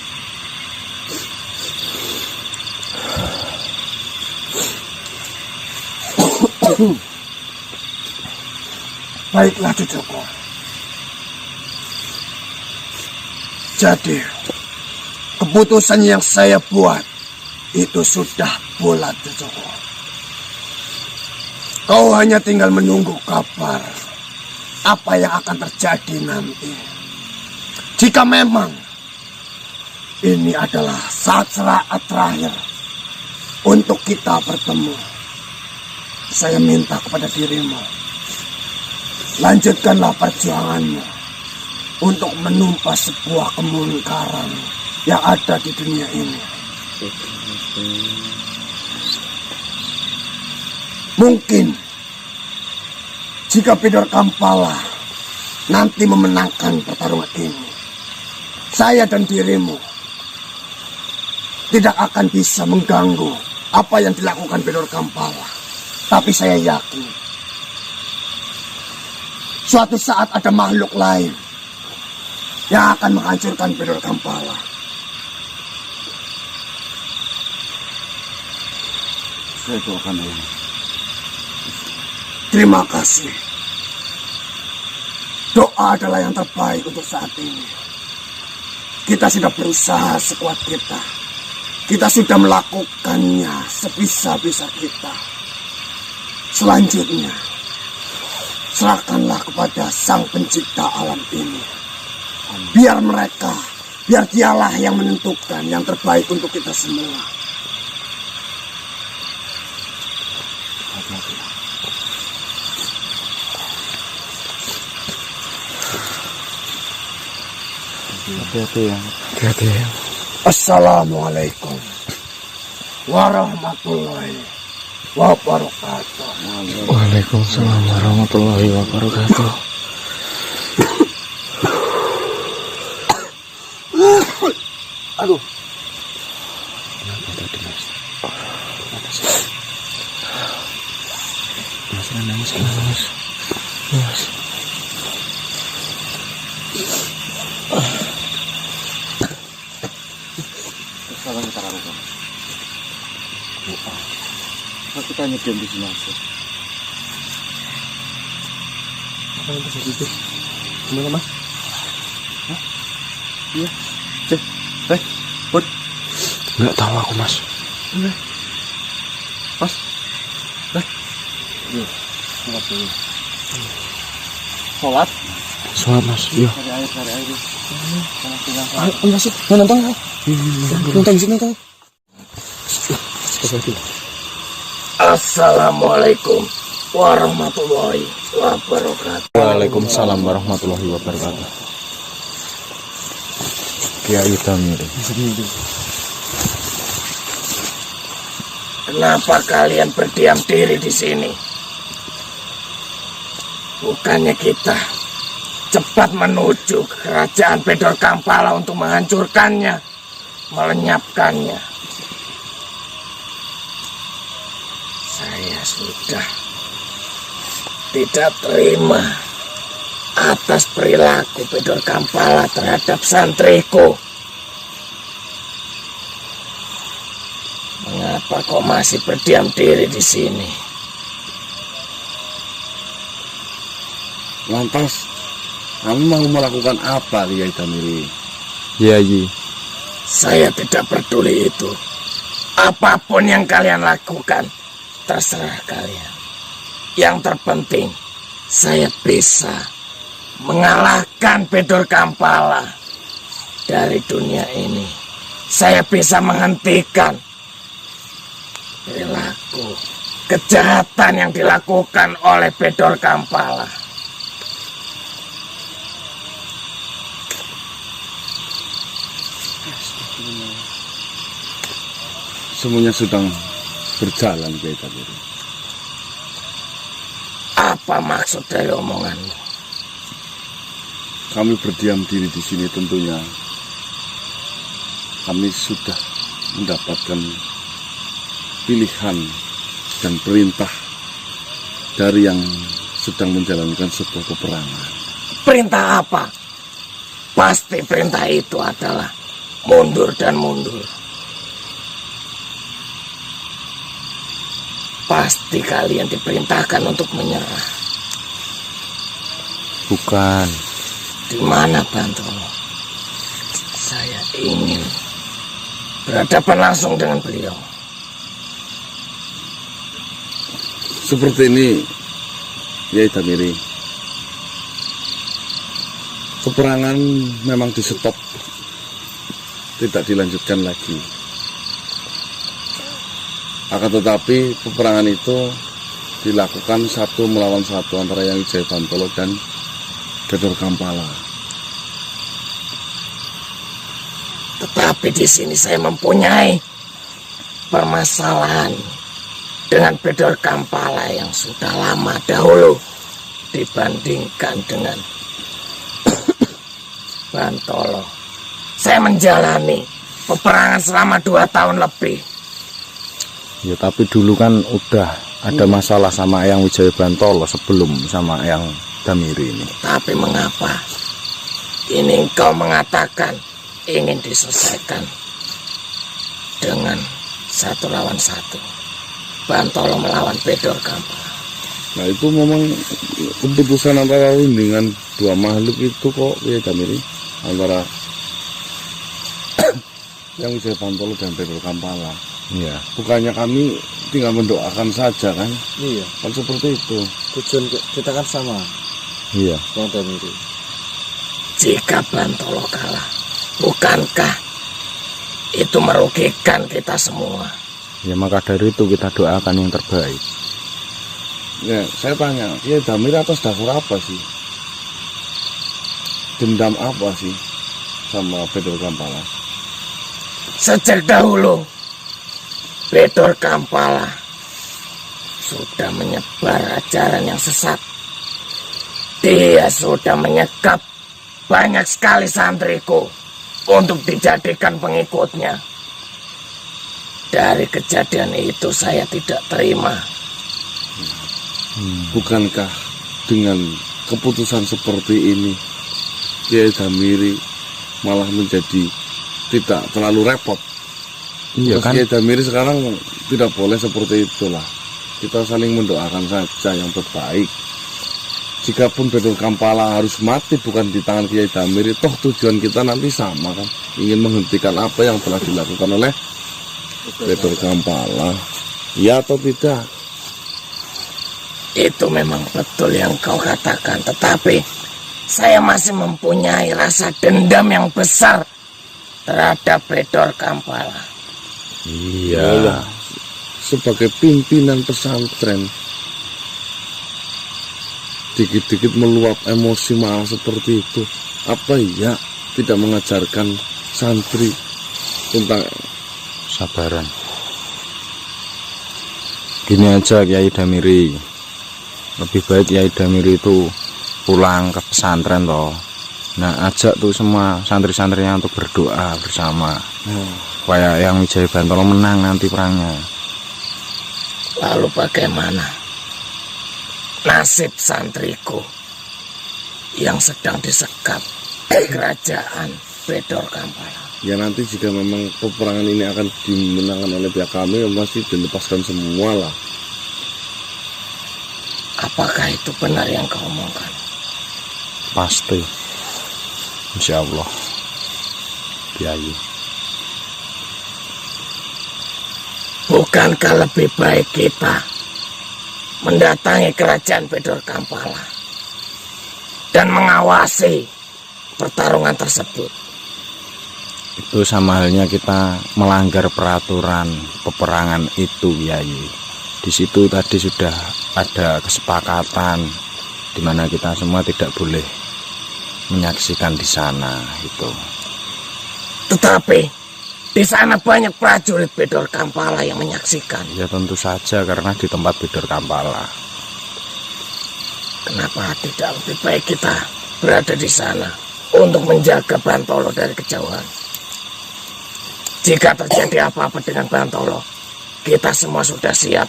Baiklah cucuku. Jadi, keputusan yang saya buat itu sudah bulat cucuku. Kau hanya tinggal menunggu kabar apa yang akan terjadi nanti. Jika memang ini adalah saat terakhir untuk kita bertemu, saya minta kepada dirimu, lanjutkanlah perjuanganmu untuk menumpas sebuah kemungkaran yang ada di dunia ini. Mungkin jika Pedor Kampala nanti memenangkan pertarungan ini, saya dan dirimu tidak akan bisa mengganggu apa yang dilakukan Pedor Kampala. Tapi saya yakin suatu saat ada makhluk lain yang akan menghancurkan Pedor Kampala. Saya doakan ini. Terima kasih. Doa adalah yang terbaik untuk saat ini. Kita sudah berusaha sekuat kita. Kita sudah melakukannya sebisa-bisa kita. Selanjutnya, serahkanlah kepada Sang Pencipta alam ini. Biar dialah yang menentukan yang terbaik untuk kita semua. Hati-hati ya. Hati-hati ya. Assalamualaikum warahmatullahi wabarakatuh. Waalaikumsalam warahmatullahi wabarakatuh. Aduh. Kenapa tadi mas? Mas, nangis mas. Mas. Sekarang kita lakukan. berdoa. Aku tanya diam di sini aja. Apa yang terjadi itu? Gimana Mas? Iya. Cek. Bud. Nggak tahu aku, Mas. Mas. Iya. Sholat dulu. Sholat? Sholat, Mas. Iya. Cari air. Ayo masuk. Mau nonton kau? Nonton di sini kau. Assalamualaikum warahmatullahi wabarakatuh. Waalaikumsalam warahmatullahi wabarakatuh. Kiai Damiri. Kenapa kalian berdiam diri di sini? Bukannya kita cepat menuju ke kerajaan Bedor Kampala untuk menghancurkannya, melenyapkannya. Saya sudah tidak terima atas perilaku Bedor Kampala terhadap santriku. Mengapa kau masih berdiam diri di sini? Lantas, kamu mau melakukan apa, Kiai Damiri? Kiai. Saya tidak peduli itu. Apapun yang kalian lakukan, terserah kalian. Yang terpenting, saya bisa mengalahkan Bedor Kampala dari dunia ini. Saya bisa menghentikan perilaku kejahatan yang dilakukan oleh Bedor Kampala. Semuanya sedang berjalan, Kiai Damiri. Apa maksud dari omonganmu? Kami berdiam diri di sini tentunya. Kami sudah mendapatkan pilihan dan perintah dari yang sedang menjalankan sebuah peperangan. Perintah apa? Pasti perintah itu adalah mundur dan mundur. Pasti kalian diperintahkan untuk menyerah. Bukan. Di mana Bantolo? Saya ingin berhadapan langsung dengan beliau. Seperti ini, Kiai Damiri. Peperangan memang di stop, tidak dilanjutkan lagi. Akan tetapi peperangan itu dilakukan satu melawan satu antara Yang Wijaya Bantolo dan Bedor Kampala. Tetapi di sini saya mempunyai permasalahan dengan Bedor Kampala yang sudah lama dahulu dibandingkan dengan Bantolo. Saya menjalani peperangan selama 2 tahun lebih. Ya tapi dulu kan udah ada masalah sama Eyang Wijaya Bantolo sebelum sama Eyang Damiri ini. Tapi mengapa ini engkau mengatakan ingin diselesaikan dengan 1 lawan 1? Bantolo melawan Bedor Kampala. Nah itu memang keputusan antara rundingan dua makhluk itu kok, Kiai Damiri, antara Yang Wijaya Bantolo dan Bedor Kampala. Iya. Bukannya kami tinggal mendoakan saja kan? Iya. Kan seperti itu. Tujuan kita kan sama. Iya. Yang Damiri. Jika Bantolo kalah, bukankah itu merugikan kita semua? Ya maka dari itu kita doakan yang terbaik. Ya, saya tanya, Kiai Damiri atas dasar apa sih? Dendam apa sih sama Bedor Kampala? Sejak dahulu Bedor Kampala sudah menyebar ajaran yang sesat. Dia sudah menyekap banyak sekali santriku untuk dijadikan pengikutnya. Dari kejadian itu saya tidak terima. Bukankah dengan keputusan seperti ini Kiai Damiri malah menjadi tidak terlalu repot Iya kan? Kiai Damiri sekarang tidak boleh seperti itulah. Kita saling mendoakan saja yang terbaik. Jikapun Bedor Kampala harus mati bukan di tangan Kiai Damiri, toh tujuan kita nanti sama kan, ingin menghentikan apa yang telah dilakukan oleh Bedor Kampala. Ya atau tidak? Itu memang betul yang kau katakan, tetapi saya masih mempunyai rasa dendam yang besar terhadap Bedor Kampala. Iya. Sebagai pimpinan pesantren, dikit-dikit meluap emosi malah seperti itu. Apa iya tidak mengajarkan santri tentang Sabaran. Gini aja Kiai Damiri, lebih baik Kiai Damiri itu pulang ke pesantren toh. Nah, ajak tuh semua santri-santrinya untuk berdoa bersama supaya yang Wijaya Bantolo menang nanti perangnya. Lalu bagaimana nasib santriku yang sedang disekap di kerajaan Bedor Kampala? ya nanti jika memang peperangan ini akan dimenangkan oleh pihak kami, ya pasti dilepaskan semua lah. Apakah itu benar yang kau omongkan? Pasti, insya Allah, Kiai. Bukankah lebih baik kita mendatangi kerajaan Bedor Kampala dan mengawasi pertarungan tersebut? Itu sama halnya kita melanggar peraturan peperangan itu, Kiai. Di situ tadi sudah ada kesepakatan di mana kita semua tidak boleh menyaksikan di sana itu. Tetapi di sana banyak prajurit Bedor Kampala yang menyaksikan. Ya tentu saja karena di tempat Bedor Kampala. Kenapa tidak lebih baik kita berada di sana untuk menjaga Bantolo dari kejauhan? Jika terjadi apa-apa dengan Bantolo, kita semua sudah siap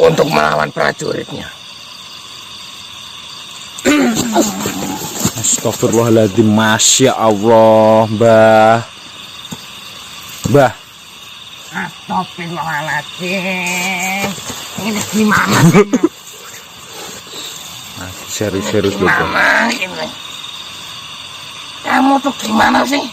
untuk melawan prajuritnya. Astagfirullahaladzim, Masya Allah, Mbah. Mbah. Astagfirullahaladzim. Ini gimana? Serius-serius dulu. Gimana ini? Kamu tuh gimana sih?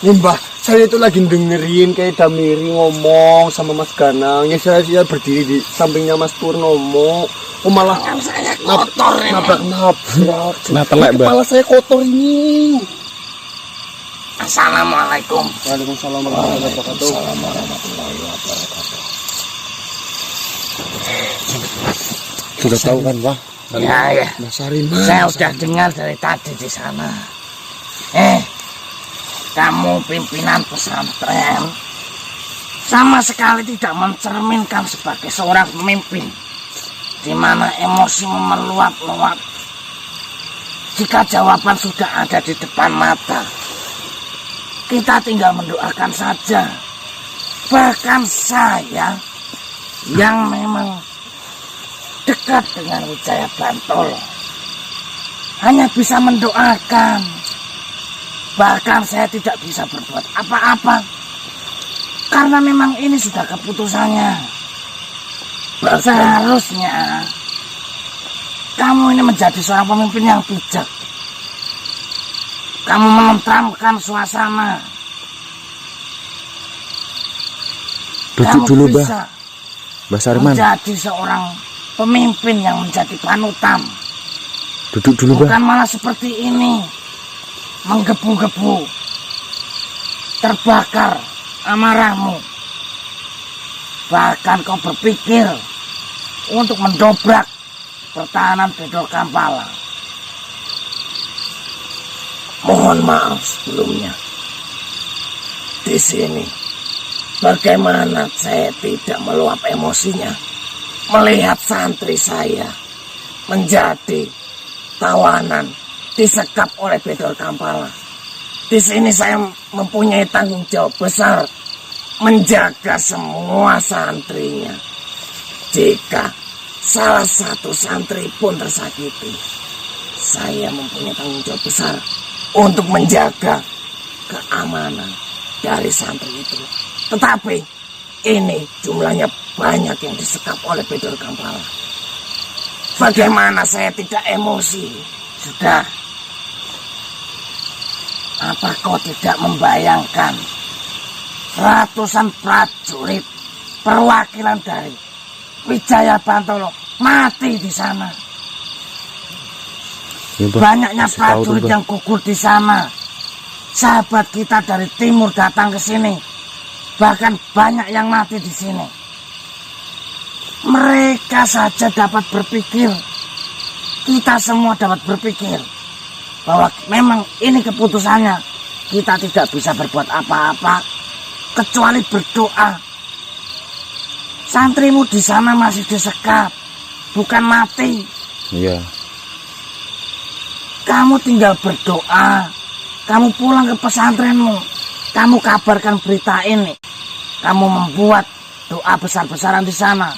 Nih Mbah, saya itu lagi dengerin kayak Damiri ngomong sama Mas Ganang. Ya saya berdiri di sampingnya Mas Purnomo. Oh malah Tangan saya kotor ini. nabrak. Nah, telek, Mbah. Kepala saya kotor ini. Assalamualaikum. Waalaikumsalam warahmatullahi wabarakatuh. Sudah tahu kan, Pak? Ya. Mas Arima. Saya sudah dengar dari tadi di sana. Kamu pimpinan pesantren sama sekali tidak mencerminkan sebagai seorang pemimpin, di mana emosi meluap-luap. Jika jawaban sudah ada di depan mata, kita tinggal mendoakan saja. Bahkan saya yang memang dekat dengan Wijaya Bantolo hanya bisa mendoakan. Bahkan saya tidak bisa berbuat apa-apa karena memang ini sudah keputusannya. Seharusnya kamu ini menjadi seorang pemimpin yang bijak. Kamu menenteramkan suasana. Duduk dulu, Mbah. Mbah Sarman. Menjadi seorang pemimpin yang menjadi panutan. Duduk dulu, Mbah. Bukan malah seperti ini. Menggebu-gebu, terbakar amarahmu. Bahkan kau berpikir untuk mendobrak pertahanan Bedor Kampala. Mohon maaf sebelumnya. Di sini, bagaimana saya tidak meluap emosinya melihat santri saya menjadi tawanan, disekap oleh Bedor Kampala. Di sini saya mempunyai tanggung jawab besar menjaga semua santrinya. Jika salah satu santri pun tersakiti, saya mempunyai tanggung jawab besar untuk menjaga keamanan dari santri itu. Tetapi ini jumlahnya banyak yang disekap oleh Bedor Kampala. Bagaimana saya tidak emosi? Sudah. Apa kau tidak membayangkan ratusan prajurit perwakilan dari Wijaya Bantolo mati di sana? Ya, Mbah. Banyaknya Kasih tahu tuh, prajurit Mbah. yang gugur di sana. Sahabat kita dari timur datang ke sini. Bahkan banyak yang mati di sini. Mereka saja dapat berpikir. Kita semua dapat berpikir bahwa memang ini keputusannya. Kita tidak bisa berbuat apa-apa kecuali berdoa. Santrimu di sana masih disekap, bukan mati. Iya. Kamu tinggal berdoa. Kamu pulang ke pesantrenmu. Kamu kabarkan berita ini. Kamu membuat doa besar-besaran di sana.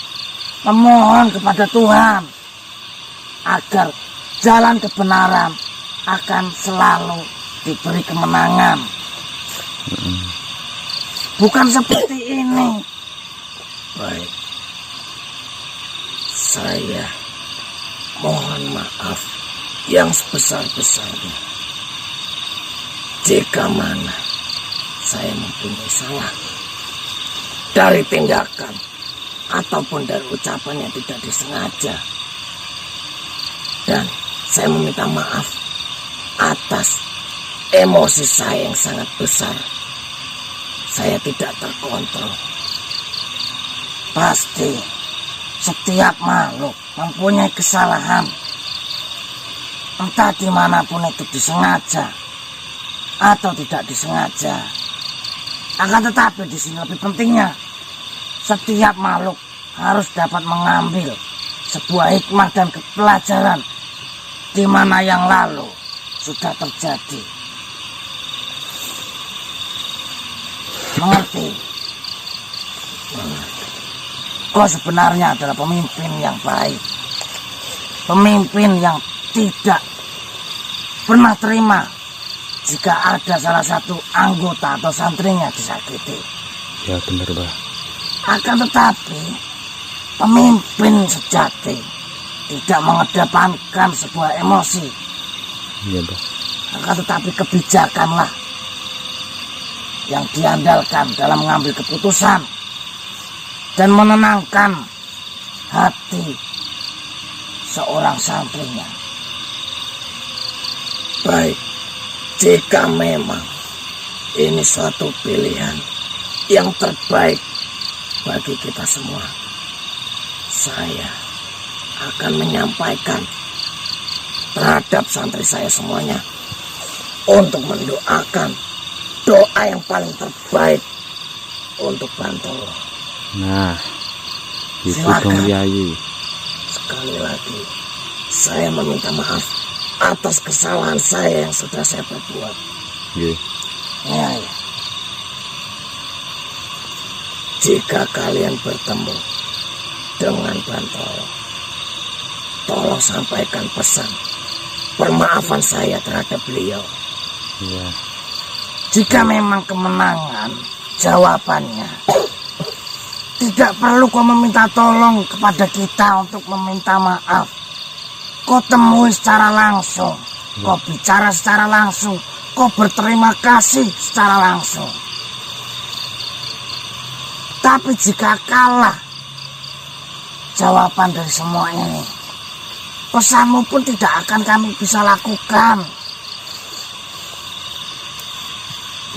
Memohon kepada Tuhan agar jalan kebenaran akan selalu diberi kemenangan. Bukan seperti ini. Baik. Saya mohon maaf yang sebesar-besarnya. Jika mana saya mempunyai salah dari tindakan ataupun dari ucapan yang tidak disengaja. Dan saya meminta maaf atas emosi saya yang sangat besar. Saya tidak terkontrol. Pasti setiap makhluk mempunyai kesalahan. Entah dimanapun itu disengaja atau tidak disengaja. Akan tetapi di sini lebih pentingnya, setiap makhluk harus dapat mengambil sebuah hikmah dan pelajaran di mana yang lalu sudah terjadi. Mengerti? Kau sebenarnya adalah pemimpin yang baik. Pemimpin yang tidak pernah terima jika ada salah satu anggota atau santrinya disakiti. Ya benar, Mbah. Akan tetapi pemimpin sejati tidak mengedepankan sebuah emosi. Iya, Mbah. Akan tetapi kebijakanlah yang diandalkan dalam mengambil keputusan dan menenangkan hati seorang santrinya. Baik, jika memang ini suatu pilihan yang terbaik bagi kita semua, saya akan menyampaikan terhadap santri saya semuanya untuk mendoakan doa yang paling terbaik untuk Bantolo. Nah, itu Silakan. dong Yayi. Sekali lagi, saya meminta maaf atas kesalahan saya yang sudah saya perbuat. Nggih. Ya. Jika kalian bertemu dengan Bantolo, tolong sampaikan pesan permaafan saya terhadap beliau. Iya. Jika memang kemenangan, jawabannya tidak perlu kau meminta tolong kepada kita untuk meminta maaf. Kau temui secara langsung, kau bicara secara langsung, kau berterima kasih secara langsung. Tapi jika kalah jawaban dari semua ini, pesanmu pun tidak akan kami bisa lakukan.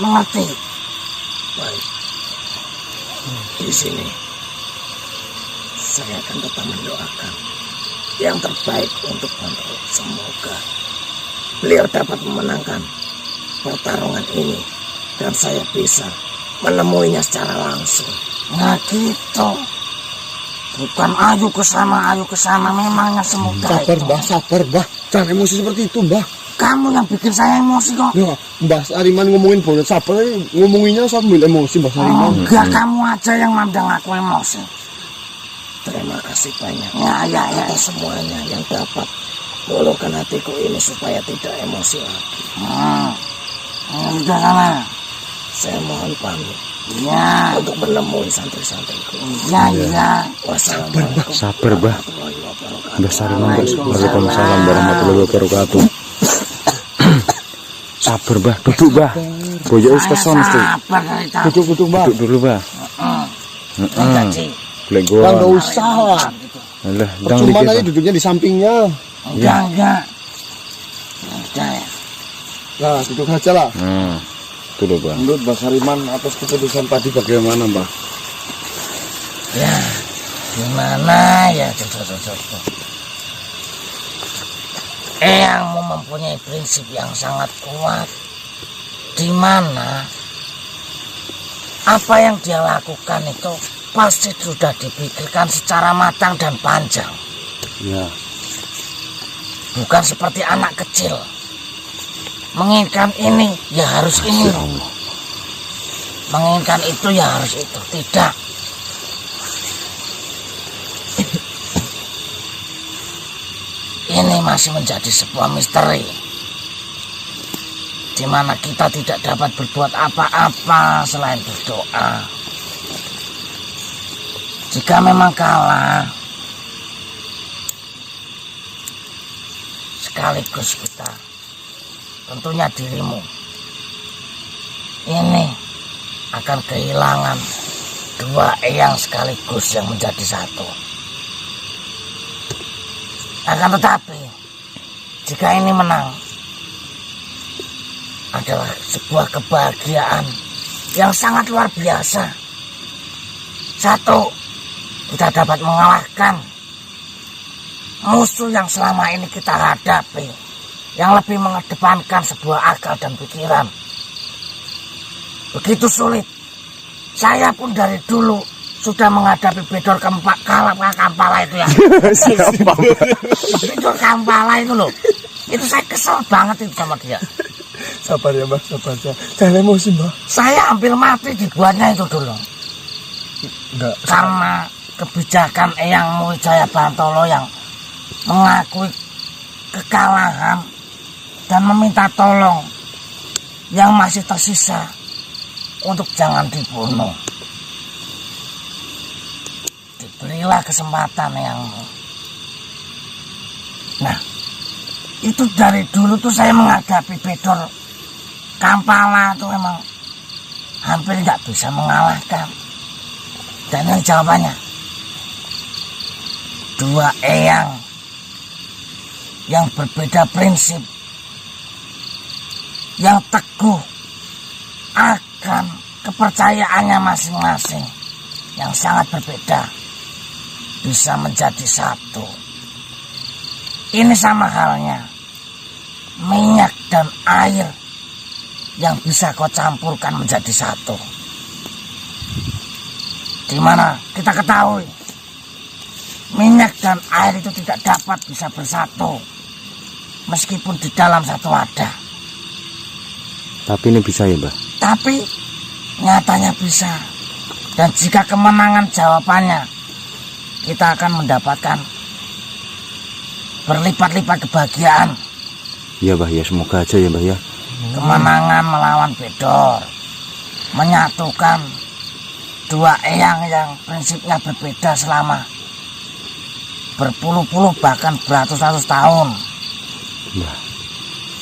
Mengerti? Baik. Di sini saya akan tetap mendoakan yang terbaik untuk Bantolo. Semoga beliau dapat memenangkan pertarungan ini dan saya bisa menemuinya secara langsung. Nah gitu. Bukan ayo ke sana memangnya semudah Sabar, itu. Mbah, sabar, Mbah. Jangan emosi seperti itu, Mbah. Kamu yang bikin saya emosi kok. Ya, Mbah Sariman ngomongin bola sabar, ngomonginnya sambil emosi, Mbah Sariman. Enggak, kamu aja yang mandang aku emosi. Terima kasih banyak ya. Atas semuanya yang dapat meluluhkan hatiku ini supaya tidak emosi lagi. Udah sana. Saya mohon pamit. Ya. Untuk menemui santri-santriku. Ya. Wassalamualaikum. Sabar, Mbah. warahmatullahi wabarakatuh. Mbah Sariman, Waalaikumsalam warahmatullahi wabarakatuh. Sabar, Mbah. Duduk, Mbah. Boyo wis keson mesti. Sabar dari tadi. Duduk Mbak. Duduk dulu, Mbah. Boleh Bang, nggak gua. usah lah. Alah, ndang Cuma dikit. aja duduknya di sampingnya. Enggak. Udah ya. Nah, duduk aja lah. Itu loh, Bang. Menurut Mbak Sariman atas keputusan tadi bagaimana, Mbak? Ya, gimana ya, Eyangmu mempunyai prinsip yang sangat kuat, di mana apa yang dia lakukan itu pasti sudah dipikirkan secara matang dan panjang. Ya. Bukan seperti anak kecil. Menginginkan ini, ya harus ini. Menginginkan itu, ya harus itu. Tidak. Ini masih menjadi sebuah misteri. Di mana kita tidak dapat berbuat apa-apa selain berdoa. Jika memang kalah, sekaligus kita, tentunya dirimu, ini akan kehilangan dua eyang sekaligus yang menjadi satu. Akan tetapi, jika ini menang, adalah sebuah kebahagiaan yang sangat luar biasa. Satu, kita dapat mengalahkan musuh yang selama ini kita hadapi, yang lebih mengedepankan sebuah akal dan pikiran. Begitu sulit. Saya pun dari dulu sudah menghadapi Bedor Kampala itu ya. Bedor Kampala itu loh. Itu saya kesel banget itu sama dia. Sabar ya, Mbak. Sabar ya. Jangan emosi, Mbak. Saya hampir mati dibuatnya itu dulu. Enggak. Karena kebijakan Eyang Wijaya Bantolo yang mengakui kekalahan dan meminta tolong yang masih tersisa untuk jangan dibunuh. Diberilah kesempatan Eyangmu. Nah, itu dari dulu tuh saya menghadapi Bedor Kampala tuh memang hampir nggak bisa mengalahkan. Dan ini jawabannya. Dua eyang yang berbeda prinsip, yang teguh akan kepercayaannya masing-masing, yang sangat berbeda, bisa menjadi satu. Ini sama halnya minyak dan air yang bisa kau campurkan menjadi satu. Di mana kita ketahui minyak dan air itu tidak dapat bisa bersatu meskipun di dalam satu wadah. Tapi ini bisa ya, Mbah? Tapi nyatanya bisa. Dan jika kemenangan jawabannya, kita akan mendapatkan berlipat-lipat kebahagiaan. Iya, Mbah, ya semoga aja ya, Mbah ya. Kemenangan melawan Bedor, menyatukan dua eyang yang prinsipnya berbeda selama berpuluh-puluh bahkan beratus-ratus tahun. Mbah.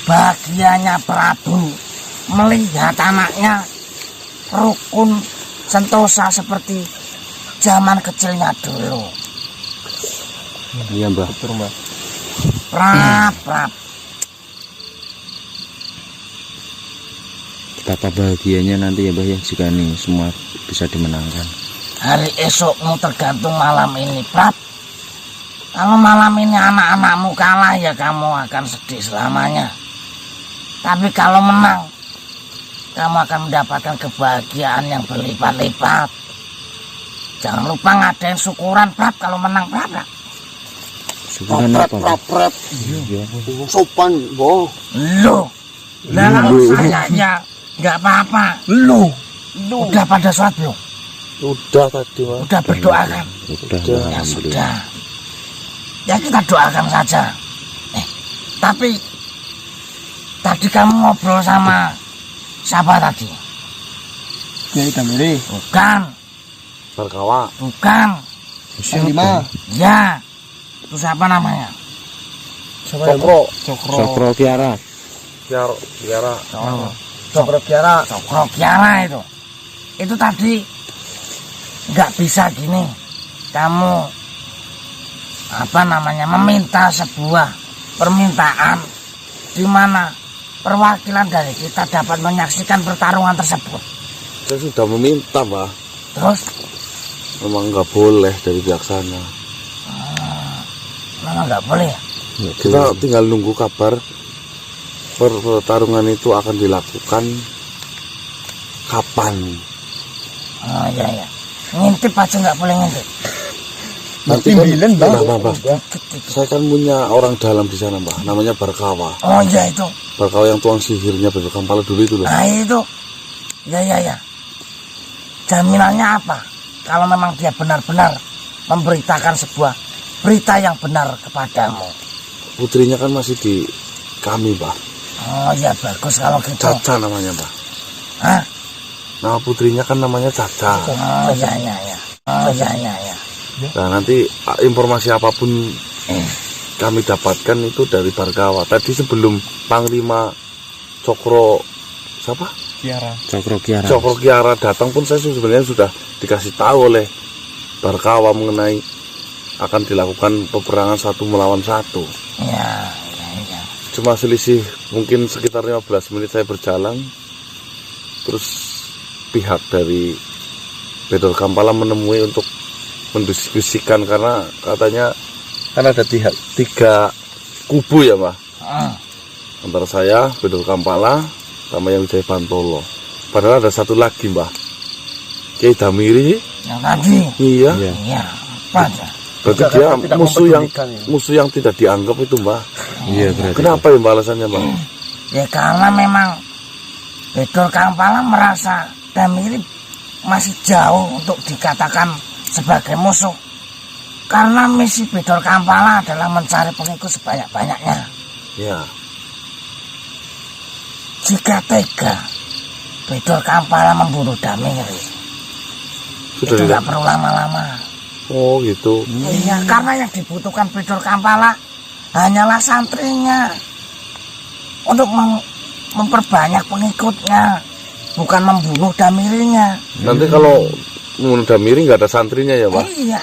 Bahagianya Prabu melihat anaknya rukun sentosa seperti zaman kecilnya dulu. Iya, Mbah. Betul, Mbak. Prap. Betapa bahagianya nanti ya, Mbah ya, jika ini semua bisa dimenangkan. Hari esokmu tergantung malam ini, Prap. Kalau malam ini anak-anakmu kalah, ya kamu akan sedih selamanya. Tapi kalau menang, kamu akan mendapatkan kebahagiaan yang berlipat-lipat. Jangan lupa ngadain syukuran, Prap, kalau menang, Prap. Syukuran apa, Mbah? Prap. Iya. Sopan, Bo. Loh, lah sayanya nggak apa-apa. Lu. Udah pada sholat belum? Udah tadi, Mas. Udah berdoa kan? Udah, Udah. Ya sudah. Ya kita doakan saja. Tapi tadi kamu ngobrol sama siapa tadi? Kiai Damiri. Bukan, Barkawa. bukan. Lima. Ya, itu siapa namanya? Cokro. Cokro Kiara. Kiara. Cokro Kiara. Cokro Kiara itu. Itu tadi nggak bisa gini. Kamu meminta sebuah permintaan di mana perwakilan dari kita dapat menyaksikan pertarungan tersebut. Saya sudah meminta, Mbah. Terus Memang nggak boleh dari pihak sana. memang nggak boleh ya? Kita tinggal nunggu kabar pertarungan itu akan dilakukan kapan. Oh iya. Ngintip aja nggak boleh ngintip. Nanti Timbilan, Bang. Mbah. Saya kan punya orang dalam di sana, Mbah. Namanya Barkawa. Oh iya itu. Barkawa yang tuang sihirnya Bedor Kampala dulu itu loh. Nah itu. Ya. Jaminannya apa? Kalau memang dia benar-benar memberitakan sebuah berita yang benar kepadamu. Putrinya kan masih di kami, Mbah. Oh ya bagus kalau gitu. Caca namanya, Mbah. Hah? Nama putrinya kan namanya Caca. Oh ya. Oh ya. Nah, nanti informasi apapun kami dapatkan itu dari Barkawa. Tadi sebelum Panglima Cokro Cokro Kiara. Cokro Kiara datang pun saya sebenarnya sudah dikasih tahu oleh Barkawa mengenai akan dilakukan peperangan 1 melawan 1. Ya. Cuma selisih mungkin sekitar 15 menit saya berjalan, terus pihak dari Bedor Kampala menemui untuk mendiskusikan karena katanya kan ada 3 kubu ya, Mbah. Antara saya, Bedor Kampala, sama yang Wijaya Bantolo. Padahal ada satu lagi, Mbah. Kiai Damiri. Yang tadi. Iya. Iya. Apa aja? Berarti dia musuh yang tidak dianggap itu, Mbah. Iya berarti. Kenapa ya, Mbah, alasannya, Mbah? Ya karena memang Bedor Kampala merasa Damiri masih jauh untuk dikatakan sebagai musuh. Karena misi Bedor Kampala adalah mencari pengikut sebanyak-banyaknya. Ya. Jika tega Bedor Kampala membunuh Damiri, Sudah itu tidak. nggak perlu lama-lama. Oh, gitu. Iya, karena yang dibutuhkan Bedor Kampala hanyalah santrinya untuk memperbanyak pengikutnya, bukan membunuh Damirinya. Nanti kalau membunuh Damiri nggak ada santrinya ya, Mbah? Iya,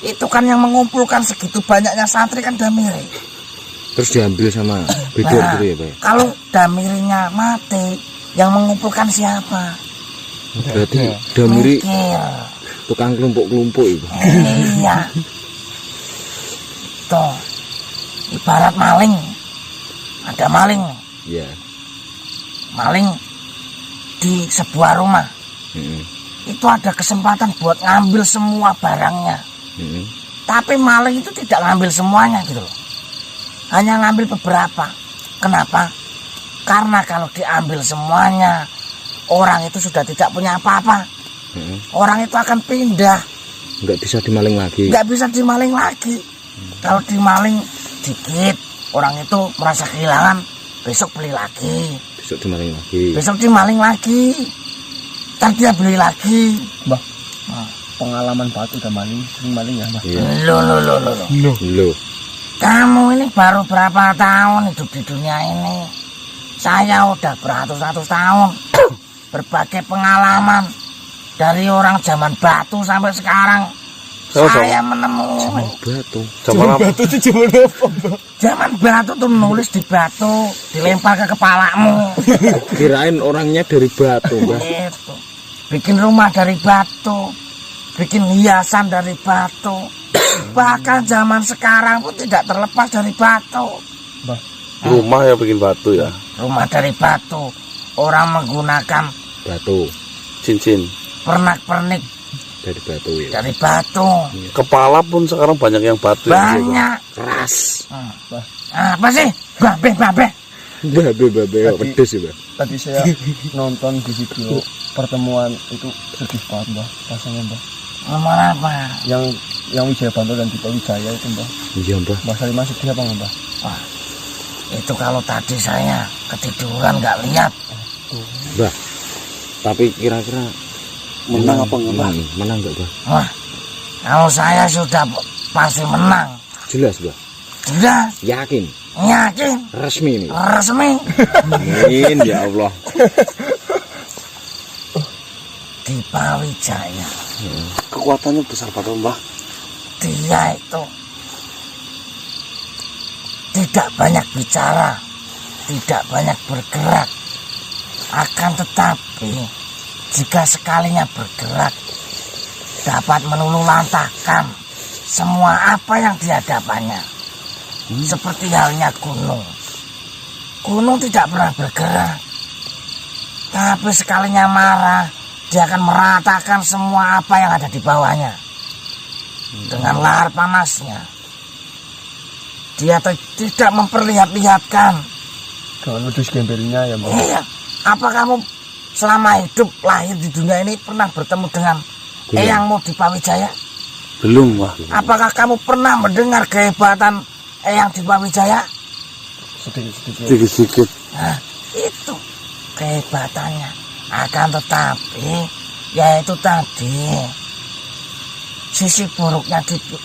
itu kan yang mengumpulkan segitu banyaknya santri kan Damiri. Terus diambil sama Bedor Nah, gitu ya, Pak? kalau Damirinya mati, yang mengumpulkan siapa? Berarti Damiri Mikir. tukang kelompok-kelompok itu. Iya. Tuh, ibarat maling. Ada maling. Iya. Maling di sebuah rumah. Itu ada kesempatan buat ngambil semua barangnya. Tapi maling itu tidak ngambil semuanya gitu loh. Hanya ngambil beberapa. Kenapa? Karena kalau diambil semuanya, orang itu sudah tidak punya apa-apa. Orang itu akan pindah. Nggak bisa dimaling lagi. Nggak bisa dimaling lagi. Kalau dimaling dikit, orang itu merasa kehilangan, besok beli lagi. Besok dimaling lagi. Besok dimaling lagi. Ntar dia beli lagi. Mbah, pengalaman batu udah sering maling ya, Mbah? Iya. Loh. Kamu ini baru berapa tahun hidup di dunia ini? Saya udah beratus-ratus tahun. Berbagai pengalaman. Dari orang zaman batu sampai sekarang. Saya menemui. Batu. Zaman apa? Batu itu zaman apa, Mbah? Zaman batu tuh nulis di batu. Dilempar ke kepalamu. Kirain orangnya dari batu, Mbah. Gitu. Bikin rumah dari batu. Bikin hiasan dari batu. Bahkan zaman sekarang pun tidak terlepas dari batu. Rumah yang bikin batu ya. Rumah dari batu. Orang menggunakan Batu Cincin. pernak-pernik dari batu ya. dari batu. Kepala pun sekarang banyak yang batu. Ya, Banyak. Keras. Apa sih? Babe. Babe pedes ya, Mbah. Tadi saya nonton di video pertemuan itu sedih banget, Mbah. Rasanya, Mbah. Ngomong apa? Yang Wijaya Bantolo dan Dito Wijaya itu, Mbah. Iya, Mbah. Mbah Salimah sedih apa enggak, Mbah? Wah, itu kalau tadi saya ketiduran nggak lihat. Mbah, Tapi kira-kira Menang apa enggak, Mbah? Menang enggak, Mbah? Wah, kalau saya sudah pasti menang. Jelas, Mbah. Sudah, Yakin? yakin, Resmi nih. resmi. Amin ya Allah. Di Pawijaya, Kekuatannya besar banget, Mbah. dia itu tidak banyak bicara, tidak banyak bergerak. Akan tetapi, jika sekalinya bergerak, dapat meluluhlantahkan semua apa yang di hadapannya. Seperti halnya gunung. Gunung tidak pernah bergerak. Tapi sekalinya marah, dia akan meratakan semua apa yang ada di bawahnya. Dengan lahar panasnya. Dia tidak memperlihat-lihatkan. Dengan wedus gembelnya ya, Mbah. Iya. Apa kamu selama hidup lahir di dunia ini pernah bertemu dengan eyangmu di Pawijaya? Belum, Mbah. Apakah kamu pernah mendengar kehebatan eyang di Pawijaya? Sedikit-sedikit. Sedikit. Nah, itu kehebatannya. Akan tetapi, yaitu tadi, sisi buruknya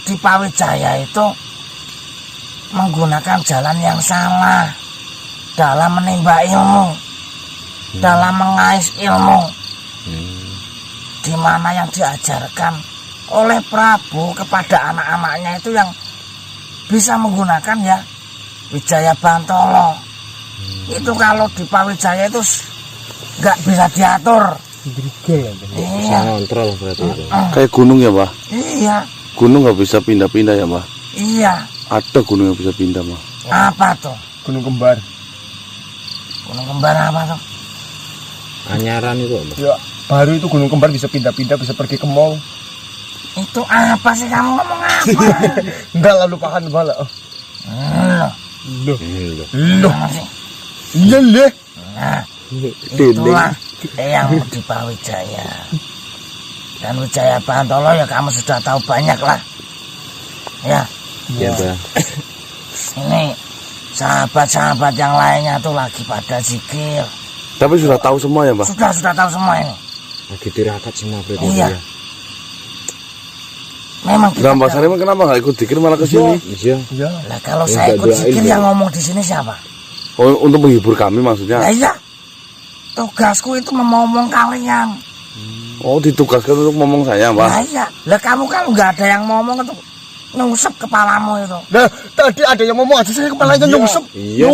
di Pawijaya itu menggunakan jalan yang salah dalam menimba ilmu, dalam mengais ilmu, di mana yang diajarkan oleh Prabu kepada anak-anaknya itu yang bisa menggunakan ya Wijaya Bantolo. Itu kalau di Pawijaya itu nggak bisa diatur. Bisa ngontrol berarti itu. Kayak gunung ya, Mbah? Iya, Gunung nggak bisa pindah-pindah ya, Mbah? iya. Ada gunung yang bisa pindah, Mbah. Apa tuh? Gunung Kembar. Gunung Kembar apa tuh? Anyaran itu, Mbah. Ya, baru itu Gunung Kembar bisa pindah-pindah, bisa pergi ke mall. Itu apa sih kamu ngomong apa? Enggak lalu lupakan, Mbah lah. Loh, Loh, apa sih? iya leh. Nah, itulah yang di Pawijaya. Dan Wijaya Bantolo ya kamu sudah tahu banyak lah. Ya, Iya, Mbah. ini sahabat-sahabat yang lainnya tuh lagi pada zikir. Tapi sudah tahu semua ya, Mbah? Sudah tahu semua ini. Lagi tirakat semua berarti. Iya. Ya. Memang Nah, Mbak Sariman kenapa nggak ikut dikir malah ke sini? Iya. Iya. Lah kalau Ya, saya nggak ikut doain, zikir Mbak. yang ngomong di sini siapa? Oh, untuk menghibur kami maksudnya? Lah iya. Tugasku itu ngomong kalian. Oh, ditugaskan untuk ngomong saya, Mbah? Lah iya. Lah kamu kan nggak ada yang ngomong itu nusep kepalamu itu. Nah, tadi ada yang ngomong aja saya kepalanya nyungsep. Iya.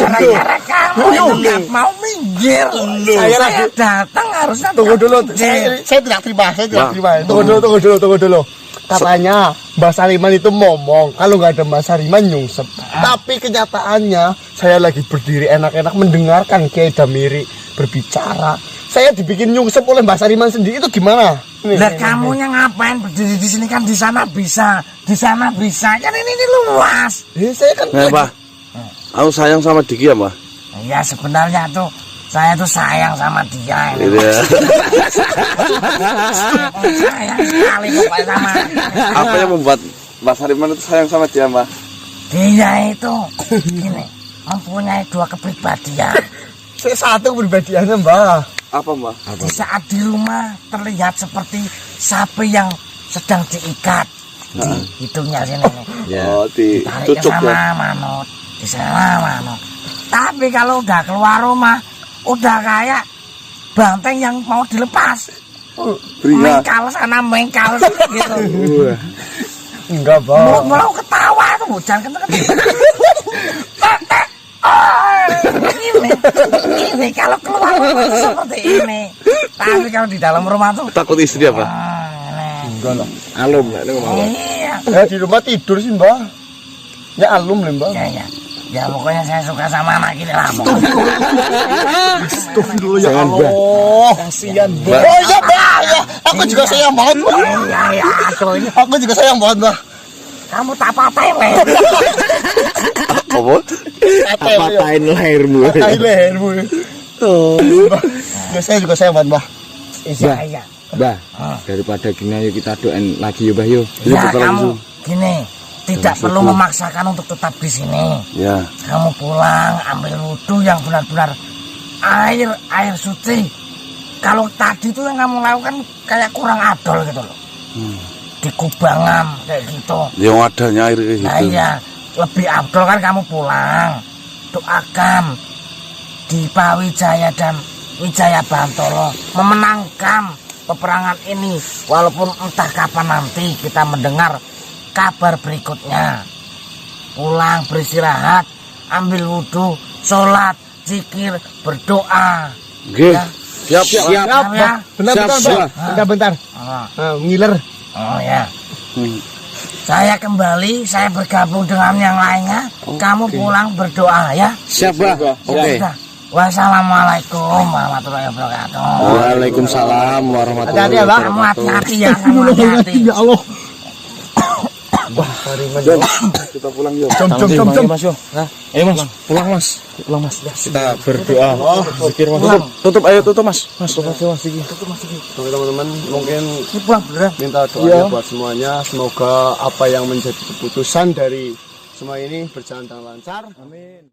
Gara-gara kamu itu nggak mau minggir. Saya datang harusnya Tunggu dulu, minggir. saya tidak terima, saya tidak Nah. terima. Tunggu dulu. Katanya Mbak Sariman itu ngomong, kalau nggak ada Mbak Sariman nyungsep. Tapi kenyataannya saya lagi berdiri enak-enak mendengarkan Kiai Damiri berbicara. Saya dibikin nyungsep oleh Mbak Sariman sendiri, itu gimana? Lah kamunya ngapain berdiri di sini, kan di sana bisa, di sana bisa. Kan ini luas. Saya kan Nah, Mbah, aku sayang sama Diki ya, Mbah? Ya sebenarnya tuh saya tuh sayang sama dia. Gitu ya. Sayang sekali pokoknya sama. Apa yang membuat Mbak Sariman itu sayang sama dia, Mbah? Dia itu gini, mempunyai dua kepribadian. saya satu pribadiannya, Mbak. Apa, Mbah? Di saat di rumah terlihat seperti sapi yang sedang diikat di hidungnya sini nih. Ya. Oh, Tarik ke dicucuk ya. sana manut, di sana manut. Tapi kalau udah keluar rumah, udah kayak banteng yang mau dilepas. Beringat. Mengkal sana mengkal gitu. Enggak, Mbak. Mulut ketawa tuh, jangan kenceng-kenceng. Ini kalau keluar rumah tuh seperti ini. Tapi kalau di dalam rumah tuh Takut istri apa? Enggak lah. Alum lah ini ngomong. iya. Di rumah tidur sih, Mbak. Ya alum lah, Mbak. Ya. Ya pokoknya saya suka sama anak ini lah. Astagfirullah ya Jangan, Mbak. Allah. Kasihan, Mbak. Oh iya, Mbak. Ya. Aku juga sayang banget, Mbak. Iya, aduh ini Aku juga sayang banget, Mbak. kamu tak patahin leh. Apa? Patahin lehermu. Patahin lehermu. Oh, Mbak. Ya, saya juga sayang banget, Mbak. Iya. Mbah, daripada gini ayo kita doain lagi yuk, Mbah yuk. Iya, Ya betul, kamu langsung. gini, tidak perlu memaksakan untuk tetap di sini. Ya. Kamu pulang ambil wudhu yang benar-benar air suci. kalau tadi tuh yang kamu lakukan kayak kurang adol gitu loh. Di kubangan kayak gitu. Yang adanya air kayak Nah gitu. iya, lebih abdol kan kamu pulang, doakan di Pawijaya dan Wijaya Bantolo memenangkan peperangan ini, walaupun entah kapan nanti kita mendengar kabar berikutnya. Pulang beristirahat, ambil wudhu, sholat, zikir, berdoa. Nggih. Ya. Siap, siap. Siap ya. Bentar. Ngiler. Oh ya. Saya kembali, saya bergabung dengan yang lainnya. Kamu pulang berdoa ya. Siap, Bah. Oke. Ya, wassalamualaikum warahmatullahi wabarakatuh. Waalaikumsalam warahmatullahi Hati-hati ya, Bang. Kamu wabarakatuh. hati-hati ya, kamu hati-hati. Ya Allah. Kita pulang yuk. Jom. Mas yo. Ayo Mas, pulang Mas. Pulang Mas. Kita berdoa. Zikir Mas. Tutup, ayo tutup Mas. Tutup Mas. Oke teman-teman, mungkin minta doanya buat semuanya. Semoga apa yang menjadi keputusan dari semua ini berjalan dengan lancar. Amin.